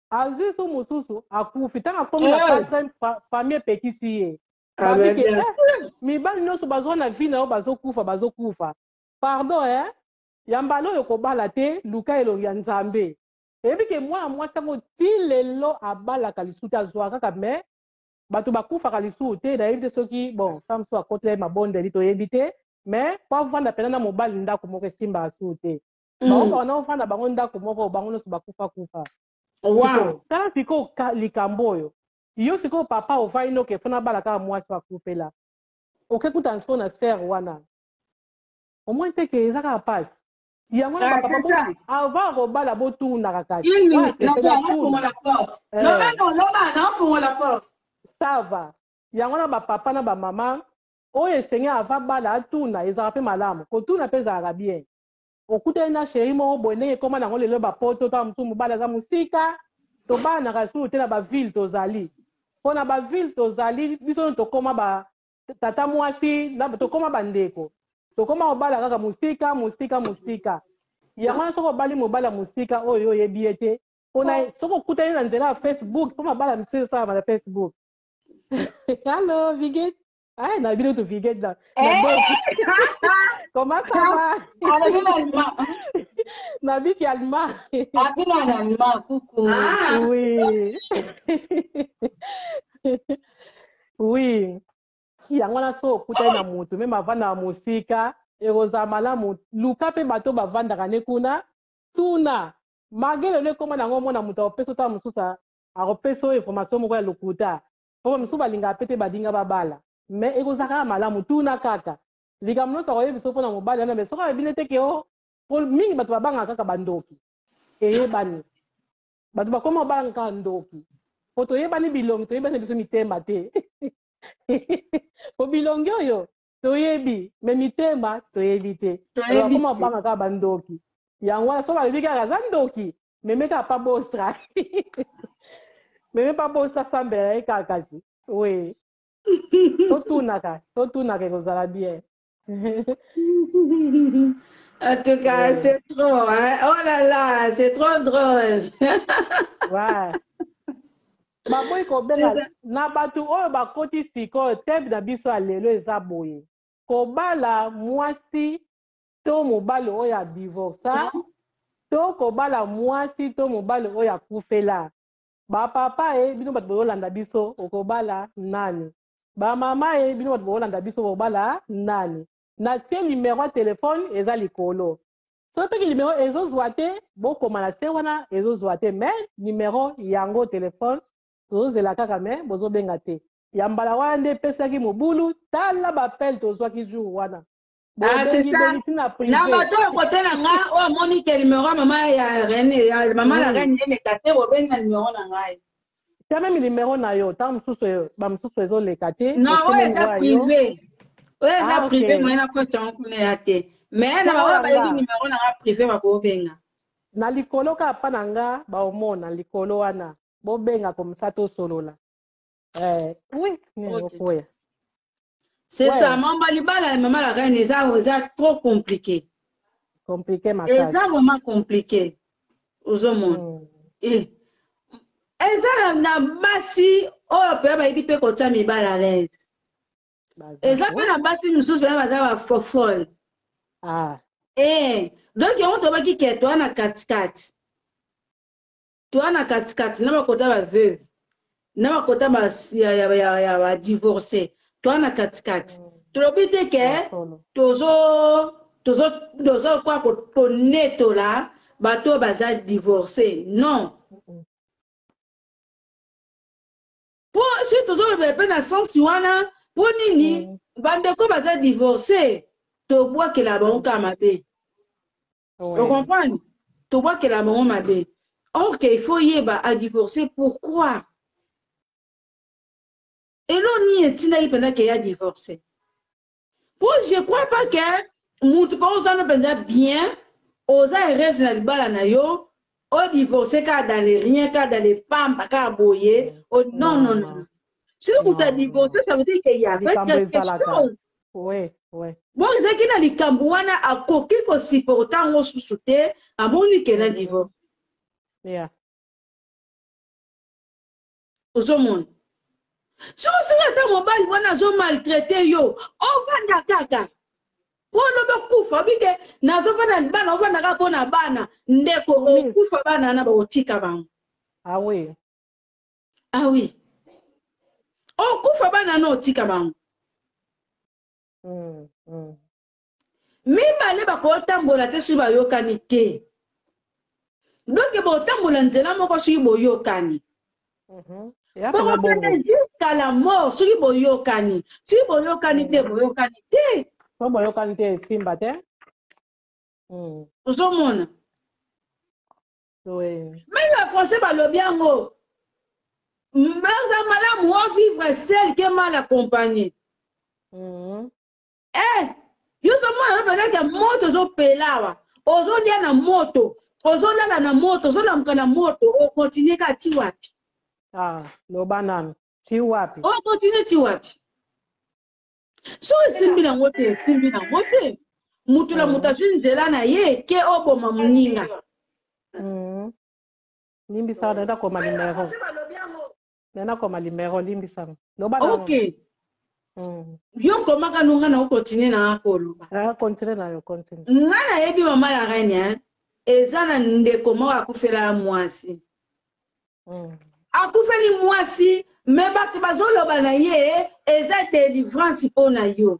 azwi su mosusu akufi ntango akomi na 4e famille epekisi ye babike mibali nyonso bazwa na vi na yo bazokufa pardon yambala oyo kobala te luka elongi ya nzambe eyebi ke mwana mwasi yango ti lelo abalaka lisusu te azwaka kaka me bato bakufaka lisusu te nayebi te soki bon femme so akotela ye mabondeli toyebi te me po avanda pena na mobali ndako moko esimbaka susu te baokaa na ovanda bango ndako moko bango nyonso bakufa tala sikoyo likambo oyo yo sikoyo papa ovai noke fona bala kaka mwasi bakufela okekuta sikoyo na ser wana omoi te ke eza kaka pasi yango na bapapa ava kobala botunaka kati sava yango na bapapa na bamama oyo esenge ava bala atuna ezalaka mpe malamu kotuna mpe ezalaka bien okutani na sheri moko boye ndenge ekoma nango lelo bapoto ta mosusu mobali aza mosika tobalanaka sulu te na baville tozali mpo na baville tozali biso tokoma tata mwasi tokoma bandeko tokoma kobala kaka mosika yango wana soki obali mobali ya mosika oyo oyebi ye te mpona soki okutani na nzela ya facebook mpo mabala misusu esalama na facebook allo Viget na bino tu Viget na comment ça va nabiki allemand oui yango wana so okutani na motu meme avanda na mosika ekozala malamu luka mpe bato bavandaka ne kuna tuna magelelo ekoma nango mona moto akopesa ota mosusu akopesa oyo information moko ya lokuta mpo mosusu balingaka mpe te badinga babala me ekozala kaka malamu tuna kaka likambo nyonso akoyebi so mpona mobali wana me soki ayebine te ke po mingi bato babangaka kaka bandoki eyebani bato bakoma babangaka kaka ndoki po toyebani bilongi toyebani biso mitema te po bilongi oyo toyebi me mitema toyebi te bakoma babangaka kaka bandoki yango wana so balobi kaka aza ndoki meme kaka pa bostra meme pa bostra sambela ye kaka kasi we totunaka ekozala bien En tout cas, c'est trop, hein? Oh là là, c'est trop drôle. Ouais. Baboyi kobenga na batu oyo bakoti sikoyo tembe na biso ya lelo eza boye kobala mwasi to mobali oyo adivorsa to kobala mwasi to mobali oyo akufela bapapa bino bato boyolanda biso okobala nani bamama bino bato boyolanda biso okobala nani na tie numero ya telefone eza likolo so peki numero ezozwa te bokoma na se wana ezozwa te me numero yango telefone tozozela kaka me bozobenga te ya mbala wana nde epesaki mobulu tala bapele tozwaki jour wana bobengibengi na privé na bato ya kote na nga oyo amoni ke numero mama ya reine ya mama la reine eleka te bobengi na numero na ngai tia meme numero na yo ntango mosusu bamosusu ezoleka te non oyo eza privé oyo eza privé moyena kosango kuna ya te mais na baoyo bayebi numero na nga privé bakobenga na likolo kaka pa na nga baomona likolo wana bobenga komisa tosolola oui okoya c'est ça mamba libala ya mama la reine eza trop compliqué makasi eza vraiment compliqué ozomona eza na basi oyo mpe bayebi mpe kotia mibala à l'aise eza mpe na basi mosusu mpe baza bafofole donc yango tobaki ke toa na katikati na bakota baveuve na bakota ya badivorce toa na katikati tolobi te ke tozokwa konetola bato baza divorce non po si tozoloba mpe na sensi wana po nini bandeko baza divorce tobwakela bango ka mabe ocomprendre tobwakela bango mabe ok il faut yeba a divorcer pourquoi eloni etindaki mpenza ke ya divorce po je crois pas que mutu pa ozana mpenza bien oza heureuse na libala na yo odivorce kaka dans les rien kaka dans les pamba kaka boye non si mutu adivorce ça veut dire qu'il y avait quelque chose bon ezaki na likambo wana akoki kosupporta yango susu te amoni ke na divorce ozomona soki soki ata mobali wana azomaltraite yo ovanda kaka po olobi kufa bike nazofanda bana ovanda kaka mpo na bana ndeko okufa bana wana bakotika bango oui okufa bana na otika bango mibale bakotambola te soki bayokani te donke botambola nzela moko soki boyokani bokokende jusqu'à la mort soki boyokani te boyokani te so boyokani te esimba te ozomona même bafrançais balobi yango eza malamu ovivre seul ke mal accompagné yo ozomona nopelaka moto ozopelawa ozolia na moto ozolala na moto ozolamuka na moto okontinue ka ti wapi loba nanu ti wapi okontinue ti wapi so esimbi nango te mutu na mutu azwi nzela na ye ke oboma moninga limbisa naenda koma limero limbisa loba ok yo komaka nunga na okontinue na koloba continue na yo continue nga nayebi mama la reine eza na ndeko moko akufela ya mwasi akufeli mwasi me bato bazoloba na ye eza délivrance mpo na yo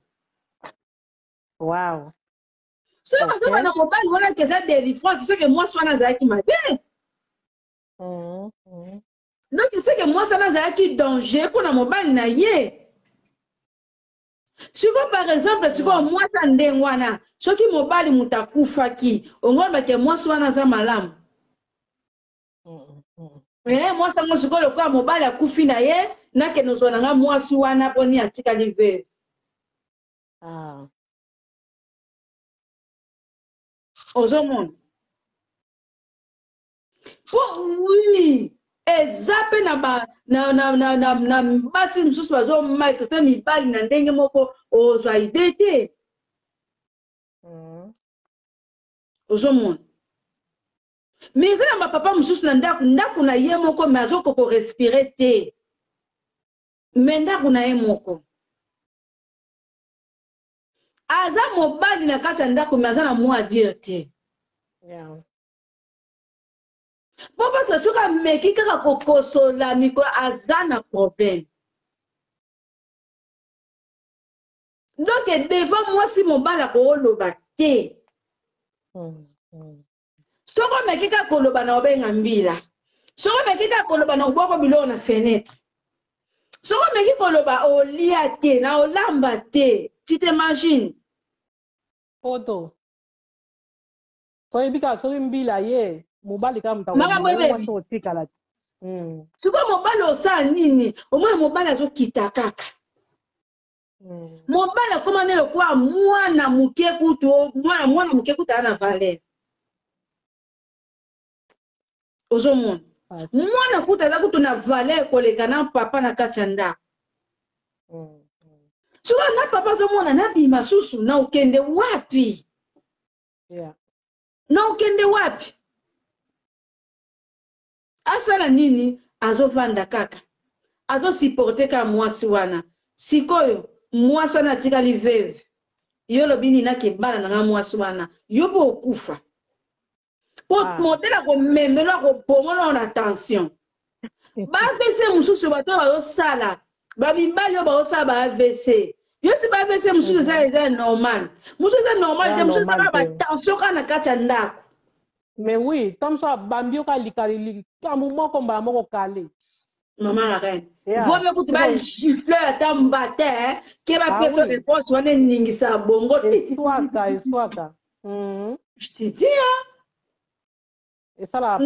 soki bazoba na mobali wana ke eza délivrance soki mwasi wana azalaki mabe donc soki mwasi wana azalaki danger mpo na mobali na ye siko par exemple siko mwasi ndenge wana soki mobali mutu akufaki ongolobake mwasi wana aza malamu mwasi yango sikoyo lokola mobali akufi na ye nakende ozwa nanga mwasi wana mponi atikali vere ozomona po oui eza mpe na basi mosusu bazomaltraite mibali na ndenge moko ozwa ide te ozomona mais eza na bapapa mosusu na ndako na ye moko me azokoko respire te me ndako na ye moko aza mobali na kati ya ndako me aza na mwa adire te po pasa soki ameki kaka kokosola mikolo aza na problème donc devant mwasi mobali akooloba te soko omeki kaka koloba na obenga mbila soko omeki kaka koloba na obwako biloko na fenêtre soko omeki koloba olia te na olamba te tu t'imagines poto toyebi kaka soki mbila ye mobali kaka mutakomwasi otikala te siko mobali osala nini omona mobali azokita kaka mobali akoma nde lokola mwana moke kutu mwana moke kutu aza na valeur ozomona mwana kutu aza kutu na valeur koleka na papa na kati ya ndako siko na papa azomona nabima susu na okende wapi na okende wapi asala nini azovanda kaka azosiporte ka mwasi wana sikoyo mwasi wana atikali veve yo lobi nini nakebala na nga mwasi wana yo mpo okufa po modele akomemelo akobongola na tension ba-AVC mosusu bato bazosala bamibali oyo bazosala ba-AVC yo si ba-AVC mosusu eza normal mosusu eza normal te mosusu ezaka batension kaka na kati ya ndako mais oui comme ça bambi oka likambo moko mbala moko kale maman la reine vome kutu bagifle ata mbate ke bapesa réponse wana eningisa bongo eswaka titia nga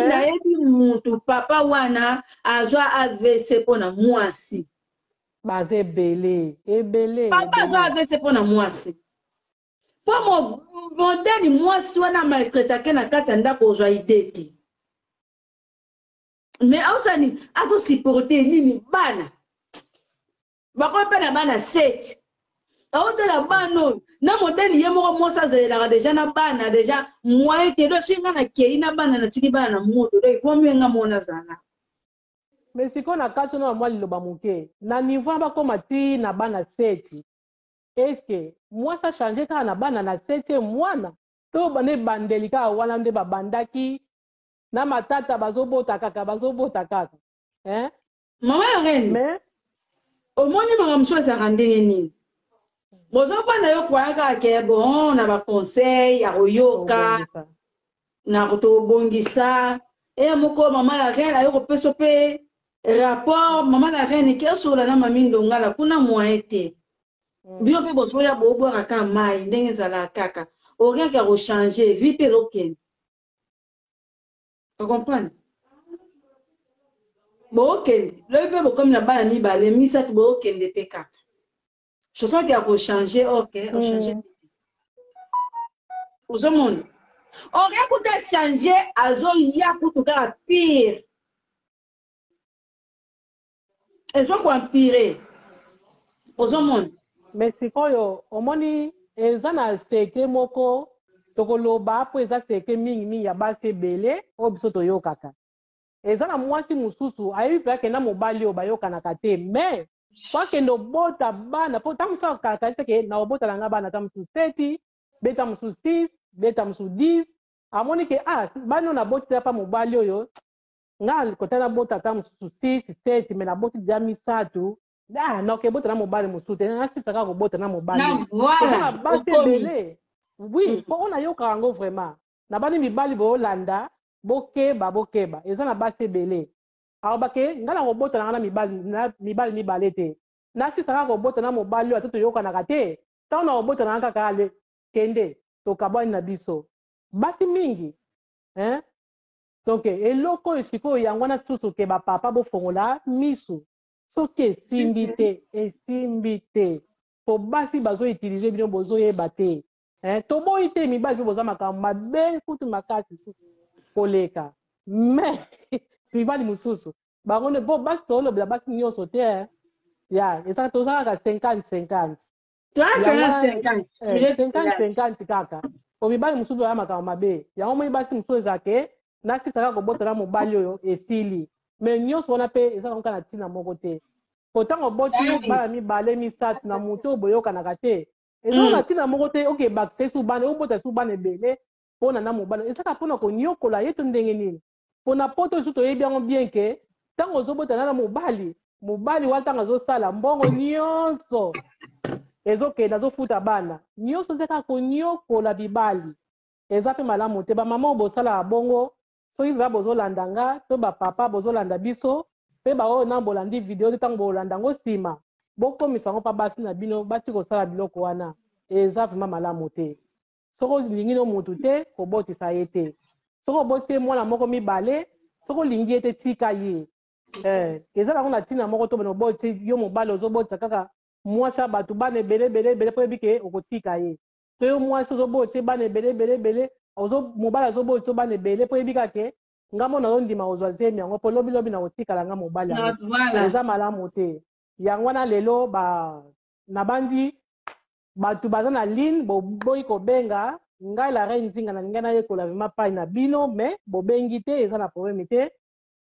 nayebi mutu papa wana azwa AVC mpo na mwasi baza ebele papa azwa AVC mpo na mwasi mpo modeli mwasi wana maltraitake na kati ya ndako ozwa ide te mais ausani azosiporte nini bana bakomi mpe na bana 7 aotela bana oyo na modeli ye moko mwasi azalelaka deja na bana deja moye te do soki nga na kei na bana natiki bana na moto do ifo mienga mona azala mais sikoyo na kati ono bamwa liloba moke na niveau bakoma ti na bana 7 eske mwasi achange kaka na bana na 7 mwana to bane bandeli kaka wana nde babandaki na matata bazobota kaka mama ya reine omoni makambo mosusu ezalaka ndenge nini bozobanda yo kwaya kaka ke bon na baconseil ya koyoka na kotobongisa eya moko mama la reine ayo kopesa mpe rapport mama la reine ke osola na mami ndongala kuna moye te bino mpe bozoya bobwaka kaka mai ndenge ezalaka kaka oriaka kochange vi mpe ezokende comprendre bookende lobi mpe bokomi na bana mibale misato bookende mpe kaka sosoki ya kochange ok ochange ozomona oria kuta change azoya kutu kaka pire ezokoampire ozomona mais sikoyo omoni eza na sekre moko tokoloba po eza seke mingi ya basi ebele oyo biso toyokaka eza na mwasi mosusu ayebi mpe akenda mobali oyo bayokanaka te mais po akende obota bana po ntango mosusu akakanisa ke na obota na nga bana ata mosusu 7 beta mosusu 6 beta mosusu 10 amoni ke bana oyo naboti te pa mobali oyo nga kota nabota ata mosusu 6 7 me naboti deja misatu nakebota na mobali mosusu te nasisaka kobota na mobali eza basi ebele oui mpo oyo nayokaka yango vraiment na bani mibali boolanda bokeba eza na basi ebele alobake nga na kobota na nga na mibali mibale te nasisaka kobota na mobali oyo ate toyokanaka te ntango na kobota na nga kaka ale kende tokabwani na biso basi mingi donc eloko oyo sikoyo yango wana susu ke bapapa bofongola misu soki esimbi te po basi bazoutilize bino bozoyeba te toboyi te mibali mpe boza makambo mabe kutu makasi susu koleka mais mibali mosusu bango nde po basi toolobela basi nyonso te tozalaka 50-50 50-50 kaka po mibali mosusu ya makambo mabe yango moi basi mosusu ezake nasisaka kobotela mobali oyo esili me nyonso wana mpe eza koka na ntina moko te po ntango oboti bana mibale misato na motu oyo boyokanaka te eza na ntina moko te okebakisa esu bana obota esu bana ebele mpona na mobali ezaka mpona konyokola ye to ndenge nini mpona poto esu toyebi yango bien ke ntango ozobotana na mobali wala ntango azosala mbongo nyonso ezokenda azofuta bana nyonso eza kaka konyokola bibali eza mpe malamu te bamama oyo bosalaka bongo soki za bozolanda nga to bapapa bozolanda biso mpe baoyo na bolandi video te ntango bolanda yango nsima bokomisa yango mpa basi na bino bati kosala biloko wana eza vraimen malamu te soki olingi no mutu te kobotisa ye te soki oboti ye mwana moko mibale soki olingi ye te tika ye eza nango na ntina moko to bana oboti yo mobali ozobotisa kaka mwasi ya bato bana ebele mpo yebi ke okotika ye to yo mwasi ozobotisa bana ebele mobali azobotisa bana ebele mpo yebi kake ngambo nazondima kozwa zemi yango mpo lobilobi na kotikala nga mobali yango eza malamu te yango wana lelo na bandi bato baza na ligne boboyi kobenga ngai la reine nzinga nalingai nayekola vraimen pai na bino me bobengi te eza na probleme te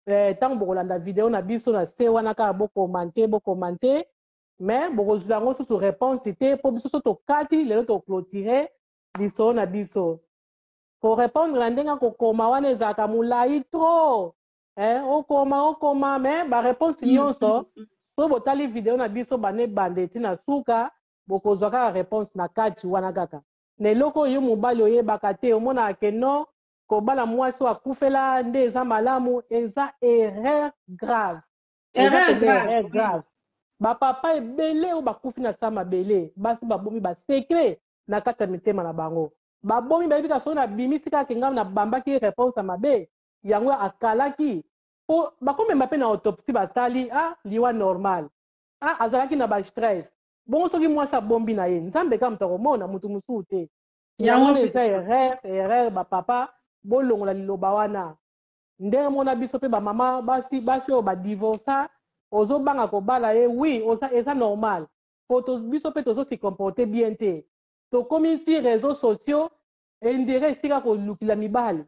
ntango bokolanda video na biso na se wana kaka bokomante me bokozwila yango susu réponse te mpo biso so tokati lelo toclotire lisolo na biso korépondre na ndenge kokoma wana ezalaka molai tro okoma me baréponse nyonso so botali video na biso banebande eti na suka bokozwa kaka réponse na kati wana kaka na eloko oyo mobali oyebaka te omonaka ke no kobala mwasi oyo akufela nde eza malamu eza erreur grave erreur grave bapapa ebele oyo bakufi na sa mabele basi babomi basekre na kati ya mitema na bango babomi bayebika soki nabimisi kaka ngai na bambaki réponse ya mabe yango akalaki po bakomema mpe na autopsie batali liwa normal azalaki na bastress bongo soki mwasi abombi na ye nzambe kaka moto akomona motu mosusu te yango eza erreur bapapa bolongola liloba wana ndenge mona biso mpe bamama basi oyo badivorsa ozobanga kobala ye oui eza normal po biso mpe tozosi comporte bien te tokomi ti réseaux sociaux endire esika kolukila mibali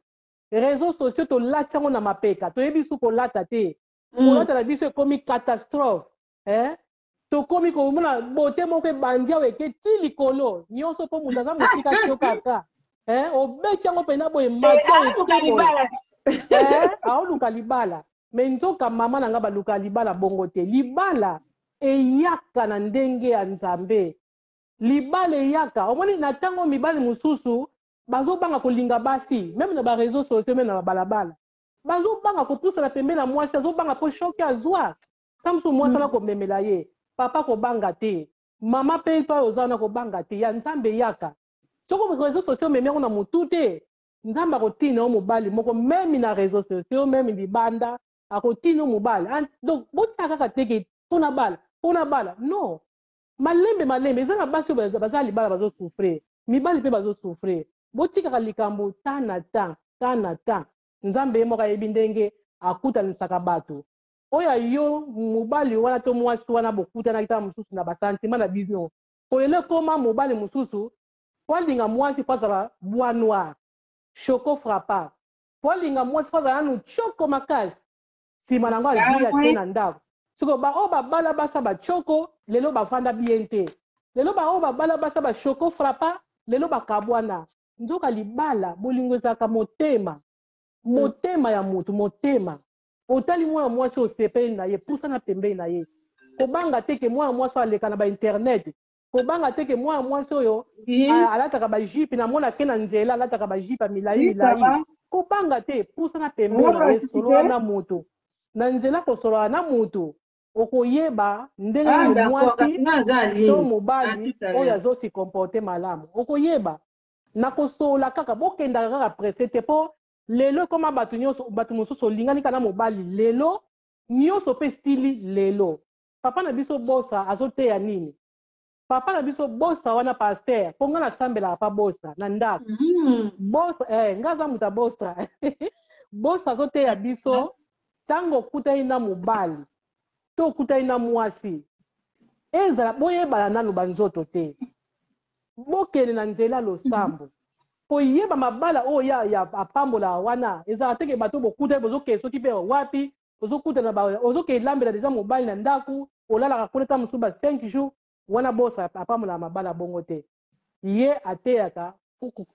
réseaux sociaux tolati yango na mapeka toyebi su kolata te kolata na biso ekomi catastrophe tokomi komona bote moko ebandi awa eke ti likolo nyonso mpo moto aza mosika tio kaka obeti yango mpena boye mati aoluka libala me nzoka mama na nga baluka libala bongo te libala eyaka na ndenge ya nzambe libala eyaka omoni na ntango mibali mosusu bazobanga kolinga basi meme na bareseau sociaux meme na babalabala bazobanga kopusana pembe na mwasi azobanga mpo shoki azwa ntango mosusu mwasi ana komemela ye papa kobanga te mama mpe to oyo oza wana kobanga te ya nzambe eyaka soko réseau sociaux omemi yango na motu te nzambe akotina yo mobali moko meme na réseau sociaux meme libanda akotina yo mobali donc botia kaka teke mpona bala non malembe eza na basi oyo baza libala bazosouffrir mibali mpe bazosouffrir botikaka likambo tan na tan nzambe ye moko ayebi ndenge akutanisaka bato oyo yo mobali wana to mwasi wana bokutanaki tala mosusu na basentima na bino kolelo ekoma mobali mosusu po alinga mwasi po azala bois noir choco frappa po alinga mwasi po azala nanu choko makasi nsima nango azwi atie na ndako siko baoyo babala basa bachoko lelo bafanda bien te lelo baoyo babala basa bachoko frappa lelo bakabwana nzoka libala bolingo ezalaka motema ya motu motema otali mwana mwasi osepeli na ye pusana pembeni na ye kobanga teke mwana mwasi oyo aleka na bainternet kobanga teke mwana mwasi oyo alataka bajipe namona ke na nzela alataka bajipe ya milai kobanga te pusana pembeni na ye solola na motu na nzela kosolola na motu okoyeba ndenge nini mwasi to mobali oyo azosi komporte malamu okoyeba na kosola kaka bokendaka kaka presse te mpo lelo ekoma bato mosusu olingani kaka na mobali lelo nyonso mpe stili lelo papa na biso bosa azoteya nini papa na biso bosa wana paster mpo nga nasambelaka pa bosa na ndako nga aza moto abosa bosa azoteya biso ntango okutani na mobali to okutani na mwasi ezala boyebana nanu banzoto te bokende na nzela losambo po yeba mabala o ya apambola wana eza teke bato bokuta bozoke soki pe wapi bozokuta na ba ozoke lambela deja mobali na ndaku olalaka kuna ta musuba 5 jours wana bosa apambola mabala bongo te ye ateyaka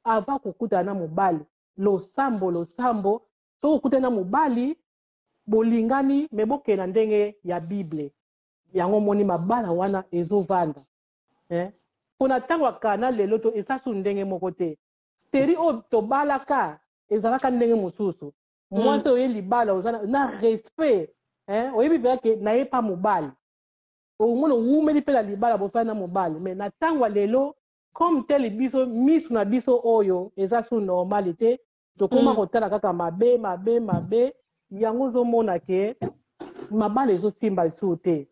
ava kokuta na mobali losambo so kokuta na mobali bolingani me bokena ndenge ya Bible yango moni mabala wana ezovanda pona ntango akana lelo to esasu ndenge moko te steri o tobalaka ezalaka ndenge mosusu mwasi oye libala ozana na respect oyebi mpenza ke naye pa mobali omona owumeli mpe na libala bofana na mobali me na ntango lelo comme tel biso misu na biso oyo eza su normali te tokoma kotala kaka mabe yango ozomona ke mabala ezosimba su te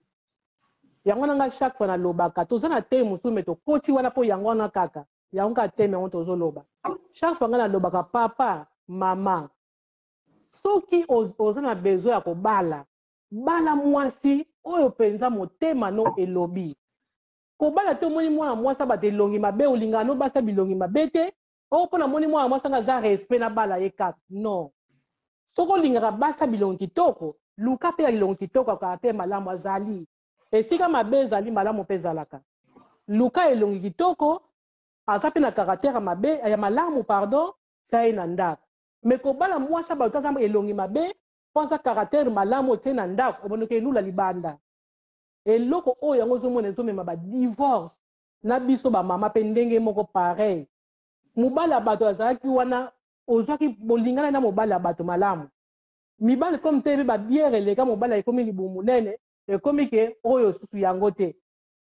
yango nanga chaque fois nalobaka toza na te mosusu me tokoti wana mpo yango wana kaka yango kaka te yango tozoloba chaque fois nga nalobaka papa mama soki oza na besoin ya kobala bala mwasi oyo mpenza motema no elobi kobala te omoni mwana mwasi abata elongi mabe olingaka no basa bilongi mabe te oyo mpona moni mwana mwasi anga aza respect na bala ye kaka non soki olingaka basa bilongi kitoko luka mpe ya bilongi kitoko akaka te malamu azali esika mabe ezali malamu mpe ezalaka luka elongi kitoko aza mpe na karatere mabe ya malamu pardon sa ye na ndako me kobala mwasi bato aza elongi mabe mpo aza karatere malamu otie na ndako obonoka elula libanda eloko oyo yango ozomona ezomema badivorce na biso bamama mpe ndenge moko pareil mobali ya bato azalaki wana ozwaki bolingana na mobali ya bato malamu mibali comme te ebe babiere eleka mobali ekomi libumu monene ekomi ke oyo susu yango te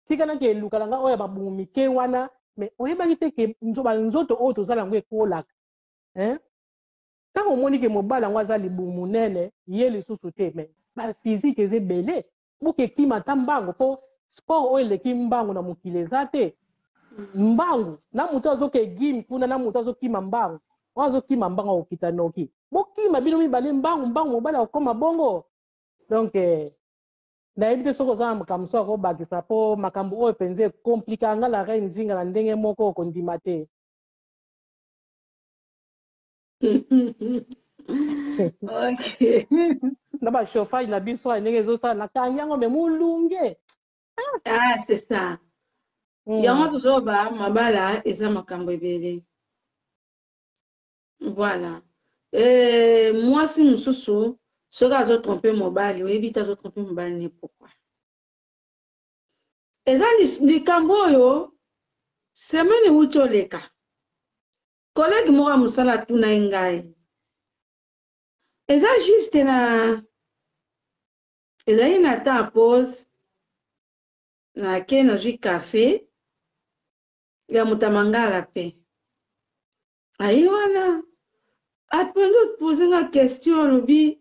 tikanaki eluka na nga oyo babungu mike wana me oyebaki te ke banzoto oyo tozala yango ekolaka ntango omoni ke mobali yango aza libumu monene ye lisusu te me baphysique eza ebele buke kima ata mbangu mpo sport oyo eleki mbangu na mokili eza te mbangu na moto azoke gime kuna na moto azokima mbangu oyo azokima mbangu akokita noki bokima bino mibale mbangu mobali akokoma bongo donc nayebi te soki oza na makambo so akobakisa mpo makambo oyo mpenza ekomplika nga la reine nzinga na ndenge moko okondima te na bachauffage na biso ya ndenge ezosala nakangi yango me molunge c'est ça yango tozoloba mabala eza makambo ebele voilà mwasi mosusu soki azotrompe mobali oyebi te azotrompe mobali ne pourquoi eza likambo oyo semaine euti oleka kolege moko ya mosala atuna ye ngai eza juste na ezali na temps ya pause nake nazwi cafe ya moto amangala mpe ayi wana atpenza otpose nga question alobi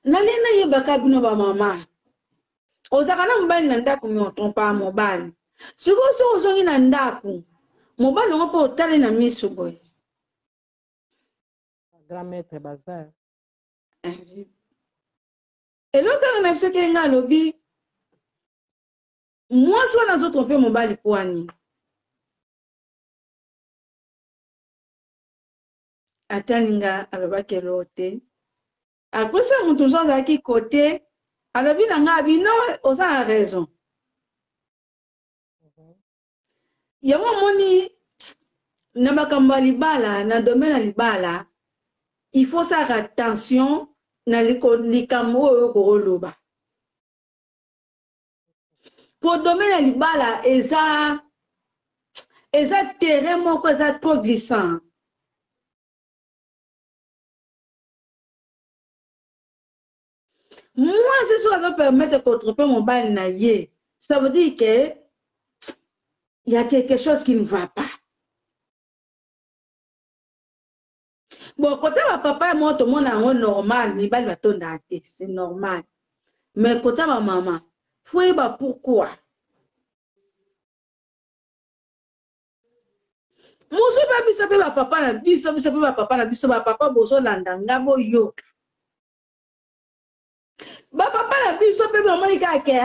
nali nayebaka bino bamama ozalaka na mobali na ndako me otrompaka mobali sikoyo soki ozongi na ndako mobali yango mpe otali na miso boye grand maître bazar eloko kaka na biso ke nga alobi mwasi wana azotrompe mobali mpo ani atali nga alobaki eloko te akosa moto mosu azalaki kote alobi na nga bino oza na raison yango moni na makambo ya libala na domaine ya libala il faut saka attention na likambo oyo kokoloba po domaine ya libala eza terrain moko eza trop glissant moi c'est sûr ça permettre contrôler mobile na ye ça veut dire que il y a quelque chose qui ne va pas bon côté ma papa moi tout le monde est normal ni bali batonda te c'est normal mais côté ma maman faut ba pourquoi muso ba biso pe ba papa na biso pe ba papa na biso ba papa bozo landa ngabo yoka ba papa na biso pe ba monika ke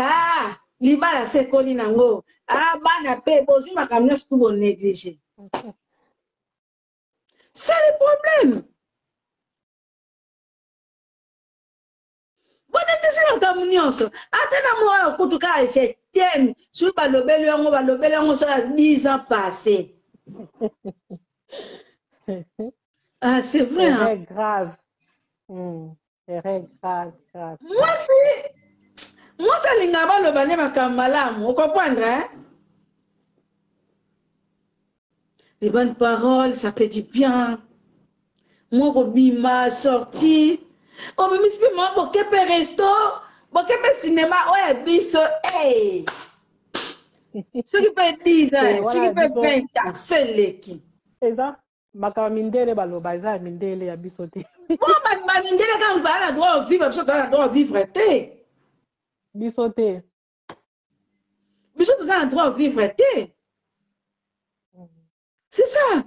libala se koli nango Ah, bana pe, bozu makamyo c'est pour négliger. C'est le problème. Bon, négliger la communion. Attends, moi, au tout cas, je t'aime. Sur le balobel, ça 10 ans passés. Ah, c'est vrai. C'est grave. C'est grave. Moi, ça l'ingaba le bané makamala, vous comprenez, hein? Les bonnes paroles, ça fait du bien. Moi, Bobima sorti. Oh, mais je moi, pour qu'il resto, pour qu'il cinéma, ouais, biso, hey. Ce qui peut 10 ans, ce qui peut 20 ans, c'est l'équipe. C'est ça. Makamindele baloba, ça mindele ya biso te. Bon, mindele quand on a droit de vivre, on a droit de vivre te. Biso te. Biso tout ça a droit de vivre te. C'est ça.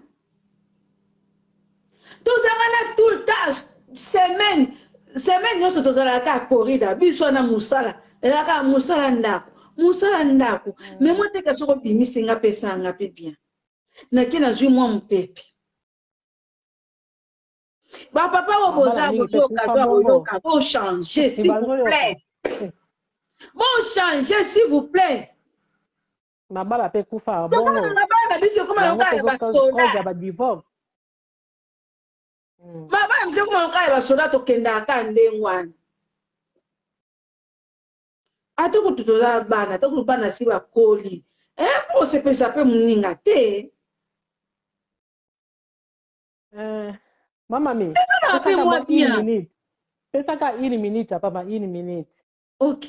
Tout ça tout le temps, semaine, nous sommes dans la corrida, biso na musala, la musala ndako. Mais moi te ka soko bimisi nga pesa nga pe bien. Na kina zui moi mon pepe. Ba papa o boza bon changer s'il vous plaît. Bon changer s'il vous plaît. Na bala pe kufa bongo. Na bala biso comment on ka ba soda ba divorce. Baba mse comment on ka ba soda to kenda ka ndengwana. Ate ko tutoza bana, to ko bana si ba koli. Pour se pesa pe muninga te. Maman, mais c'est ça qu'à une minute, papa, une minute. Ok.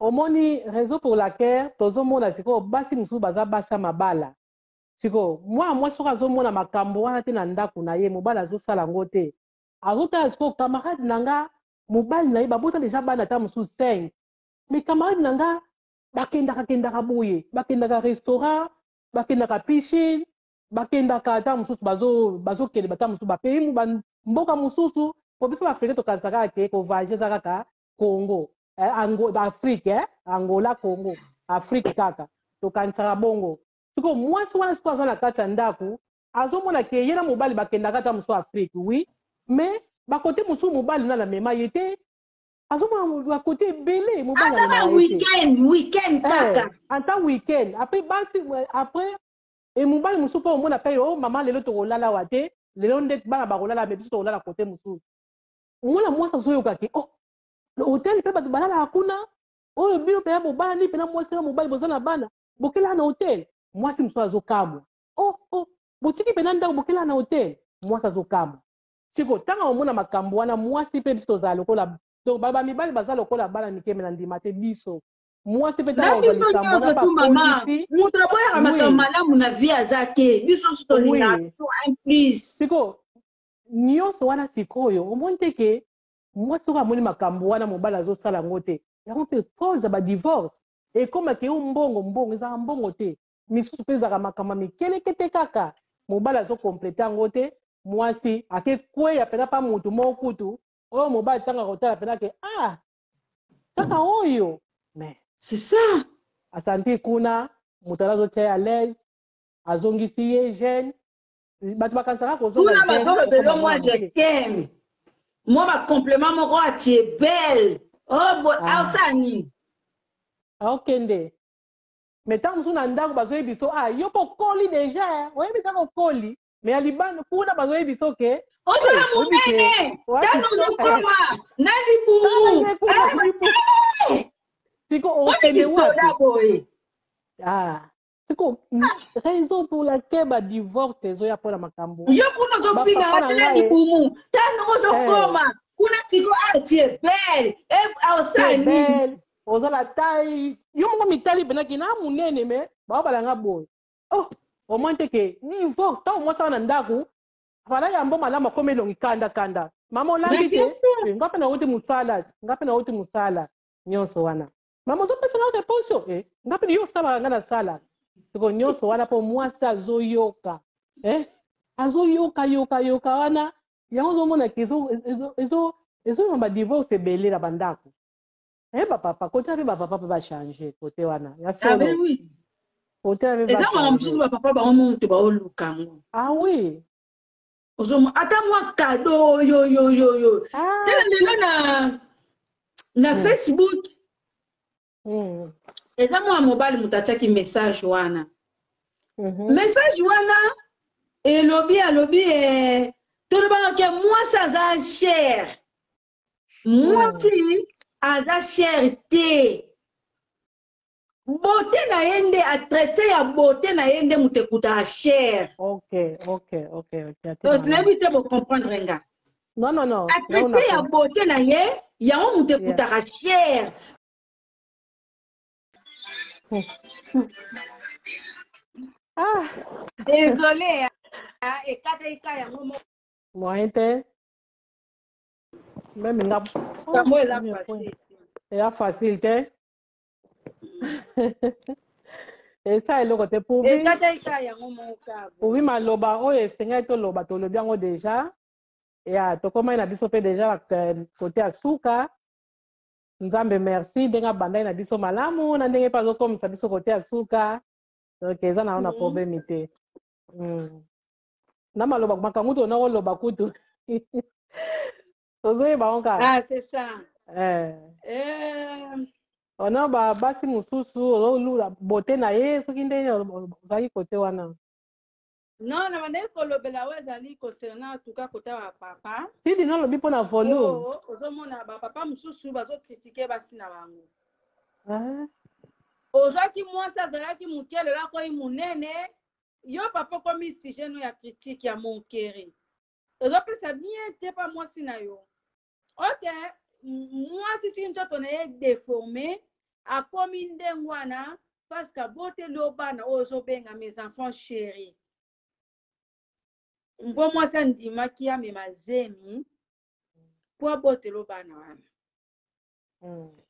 Au moni raison pour laquelle tous les monde siko basi musu baza basa mabala. Siko moi soka zo mona makambo wana te na ndako na ye mobala zo sala ngote. Azota siko camarade nanga mobali na ye babota déjà bana ta musu 5. Mais camarade nanga bakendaka boye, bakendaka restaurant, bakendaka piscine. Bakendaka ata mususu bazo kende bata mususu bapeyi mboka mususu po biso Afrique tokanisaka ke ko voyager kaka Congo Afrique Angola Congo Afrique kaka tokanisaka bongo siko mwasi wana siko aza na kati ya ndako azomona ke ye na mobali bakendaka ata mususu Afrique oui mais bakote mususu mobali na mema ye te azomona bakote ebele mobali na weekend kaka anta weekend après et mobali musu po mona pe yo mama lelo to kolala wate lelo nde bana ba kolala me biso to kolala kote musu mona mwasa zo yoka ke oh le hotel pe batu balala hakuna oh bino pe mobali ni pe na mwasi na mobali bozana bana bokela na hotel mwasi musu azo kamwa oh botiki pe na ndako bokela na hotel mwasi azo kamwa siko tanga omona makambo wana mwasi pe biso za lokola donc baba mibali baza lokola bana mikeme na ndima te biso moi c'est peut-être dans le camp na ba polisi mutu aboya makambo malamu na vie azake biso to linga en plus siko nyonso wana sikoyo omoni te ke moi soka amoni makambo wana mobali azosala yango te yango mpe cause ba divorce ekoma ke mbongo ezaka mbongo te misusu mpe ezaka makambo mikeleke te kaka mobali azokomplete yango te mwasi akekweya pena pa mutu moko kutu oyo mobali tanga kotala pena ke kaka oyo mais c'est ça. Asante kuna, mutala zo tia à l'aise, azongisi ye jeune. Batu bakansaka ko zonga jeune. Kuna moi je t'aime. Moi ma complément mon roi tu es belle. Oh bo ausani. Okende. Mais tant musu na ndako bazo yebiso yo po koli déjà. Oui mais tant koli. Mais alibano kuna bazo yebiso ke. Otola munene. Tano nkoma. Nali bumu. Siko okende wapi? Siko raison pour laquelle ba divorce ezoya pour la makambo. Yo kuna to finga atela dikumu. Tano zo koma. Kuna siko tu es belle. Ausani. Ozala taille. Yo mo mitali benaki na munene me ba balanga boy. Oh, au moins te ke divorce ta mo sa na ndaku. Fala ya mboma la makome longi kanda. Mama olambite. Ngape na uti musala. Nyonso wana. Mama zo pesa na réponse ngapi yo sala ngana sala tiko nyonso wana po mwasi azoyoka azoyoka wana yango zo mona kezo ezo ba divorce belé la bandako papa côté ba papa ba changer côté wana ya solo côté avec et ça on dit papa ba on te ba oluka ngo. Ah oui. Ozomo ata moi cadeau yo. Tele na Facebook. Et ça moi mobile mutachaki message wana. Message wana et lobby tout le monde que moi ça a cher. Moi ti a cher té. Beauté na yende a traité ya beauté na yende mutekuta cher. OK. Donc tu n'as pas comprendre nga. Non. A traité ya beauté na ye, ya on mutekuta cher. Ah, désolé et kata ya momo. Moyen te. Même nga. Comment est facile. C'est facile te. Et ça est le côté pour et kata ya momo ka. Oui, maloba o esenga to loba to lobi yango déjà. Et to koma na biso pe déjà côté asuka. Nzambe merci denga bandai na biso malamu na ndenge pa zo comme ça biso côté asuka. Donc eza na problème te. Na maloba makamuto na loba kutu. Ozoye ba onka. Ah, c'est ça. On a basi mususu olula beauté na ye soki ndenge ozali côté wana. Non, na bande ko lobela wa ezali concernant en tout cas côté wa papa. Si dino lobi pona volume. Ozomona ba papa mususu bazo critiquer basi na bango. Ozaki mwasi azalaki mukele lako munene yo papa komi sujet no ya critique ya monkeri ezopesa bien te pa mwasi na yo. Ok, mwasi si nzoto na ye déformé akomi ndengwana parce que bote lobana ozobenga mes enfants chéris. Mbo mwasi andimaki ya mema zemi po bote lobana wana.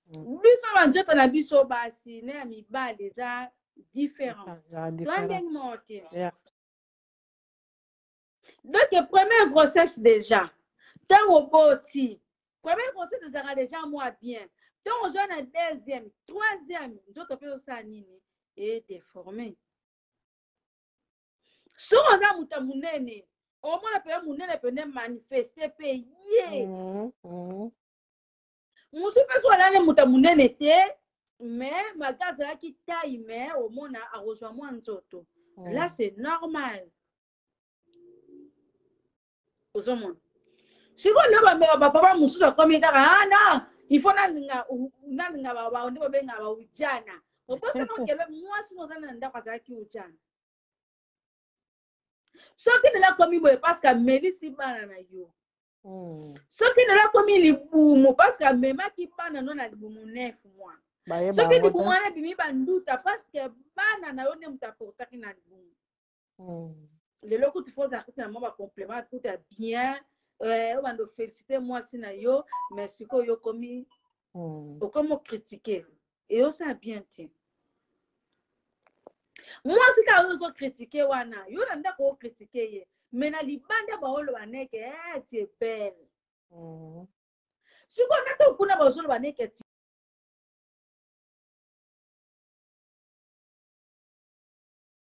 Biso banzoto na biso basi ne ya mibali eza différent. Donc première grossesse déjà tant au boti première grossesse ezaka déjà moi bien tant on joue na deuxième troisième nzoto pe osa nini et déformé so oza muta munene omona pe munene pe ne manifester pe ye musu pe so ala ne muta munene te mais magaza la ki taille mais omona a rejoint moi nzoto là c'est normal. Ozomona siko leba me papa mususu akomi kaka non il faut nalinga ba onde benga ba ujana oposa no kele mwasi no zana ndako azaki ujana soki nela komi boye parce que melisi bana na yo soki nela komi libumu parce que memaki bana no na libumu 9 mois soki libumu wana bimi banduta parce que bana na yo ne mutaportaki na libumu lelo kuti faut akuti na mwa complément tout est bien on doit féliciter moi si na yo merci ko yo komi okomo critiquer et yo ça bien tiens moi si ka yo critiquer wana yo na ndako critiquer ye mais na libanda ba olo baneke tu es belle siko na to kuna ba olo baneke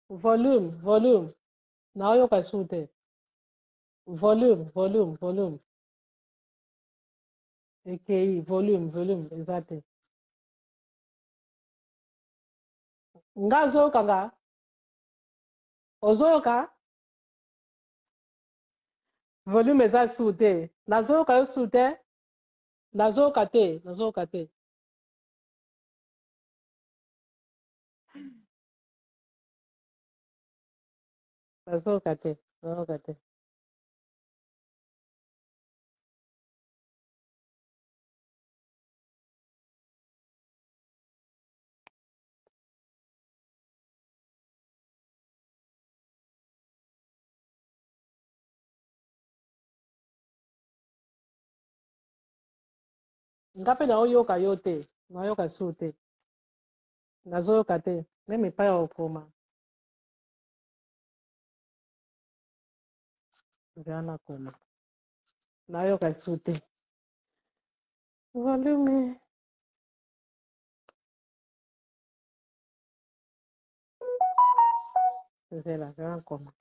volume na yo ka sute volume EKI volume exactly nga zoyoka nga ozoyoka volume eza sute nazoyoka yo sute nazoyoka te nazoyoka te nga mpe naoyoka yo te nayoka su te nazoyoka te meme epai ya okoma zela nakoma nayoka su te volume c'est là, grand comment.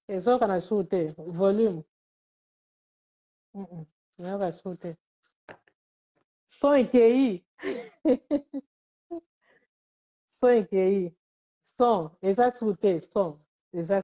Ezoka na sauté, volume. Ezoka sauté. Son EQI. Son EQI. Son, eza sauté, son. Eza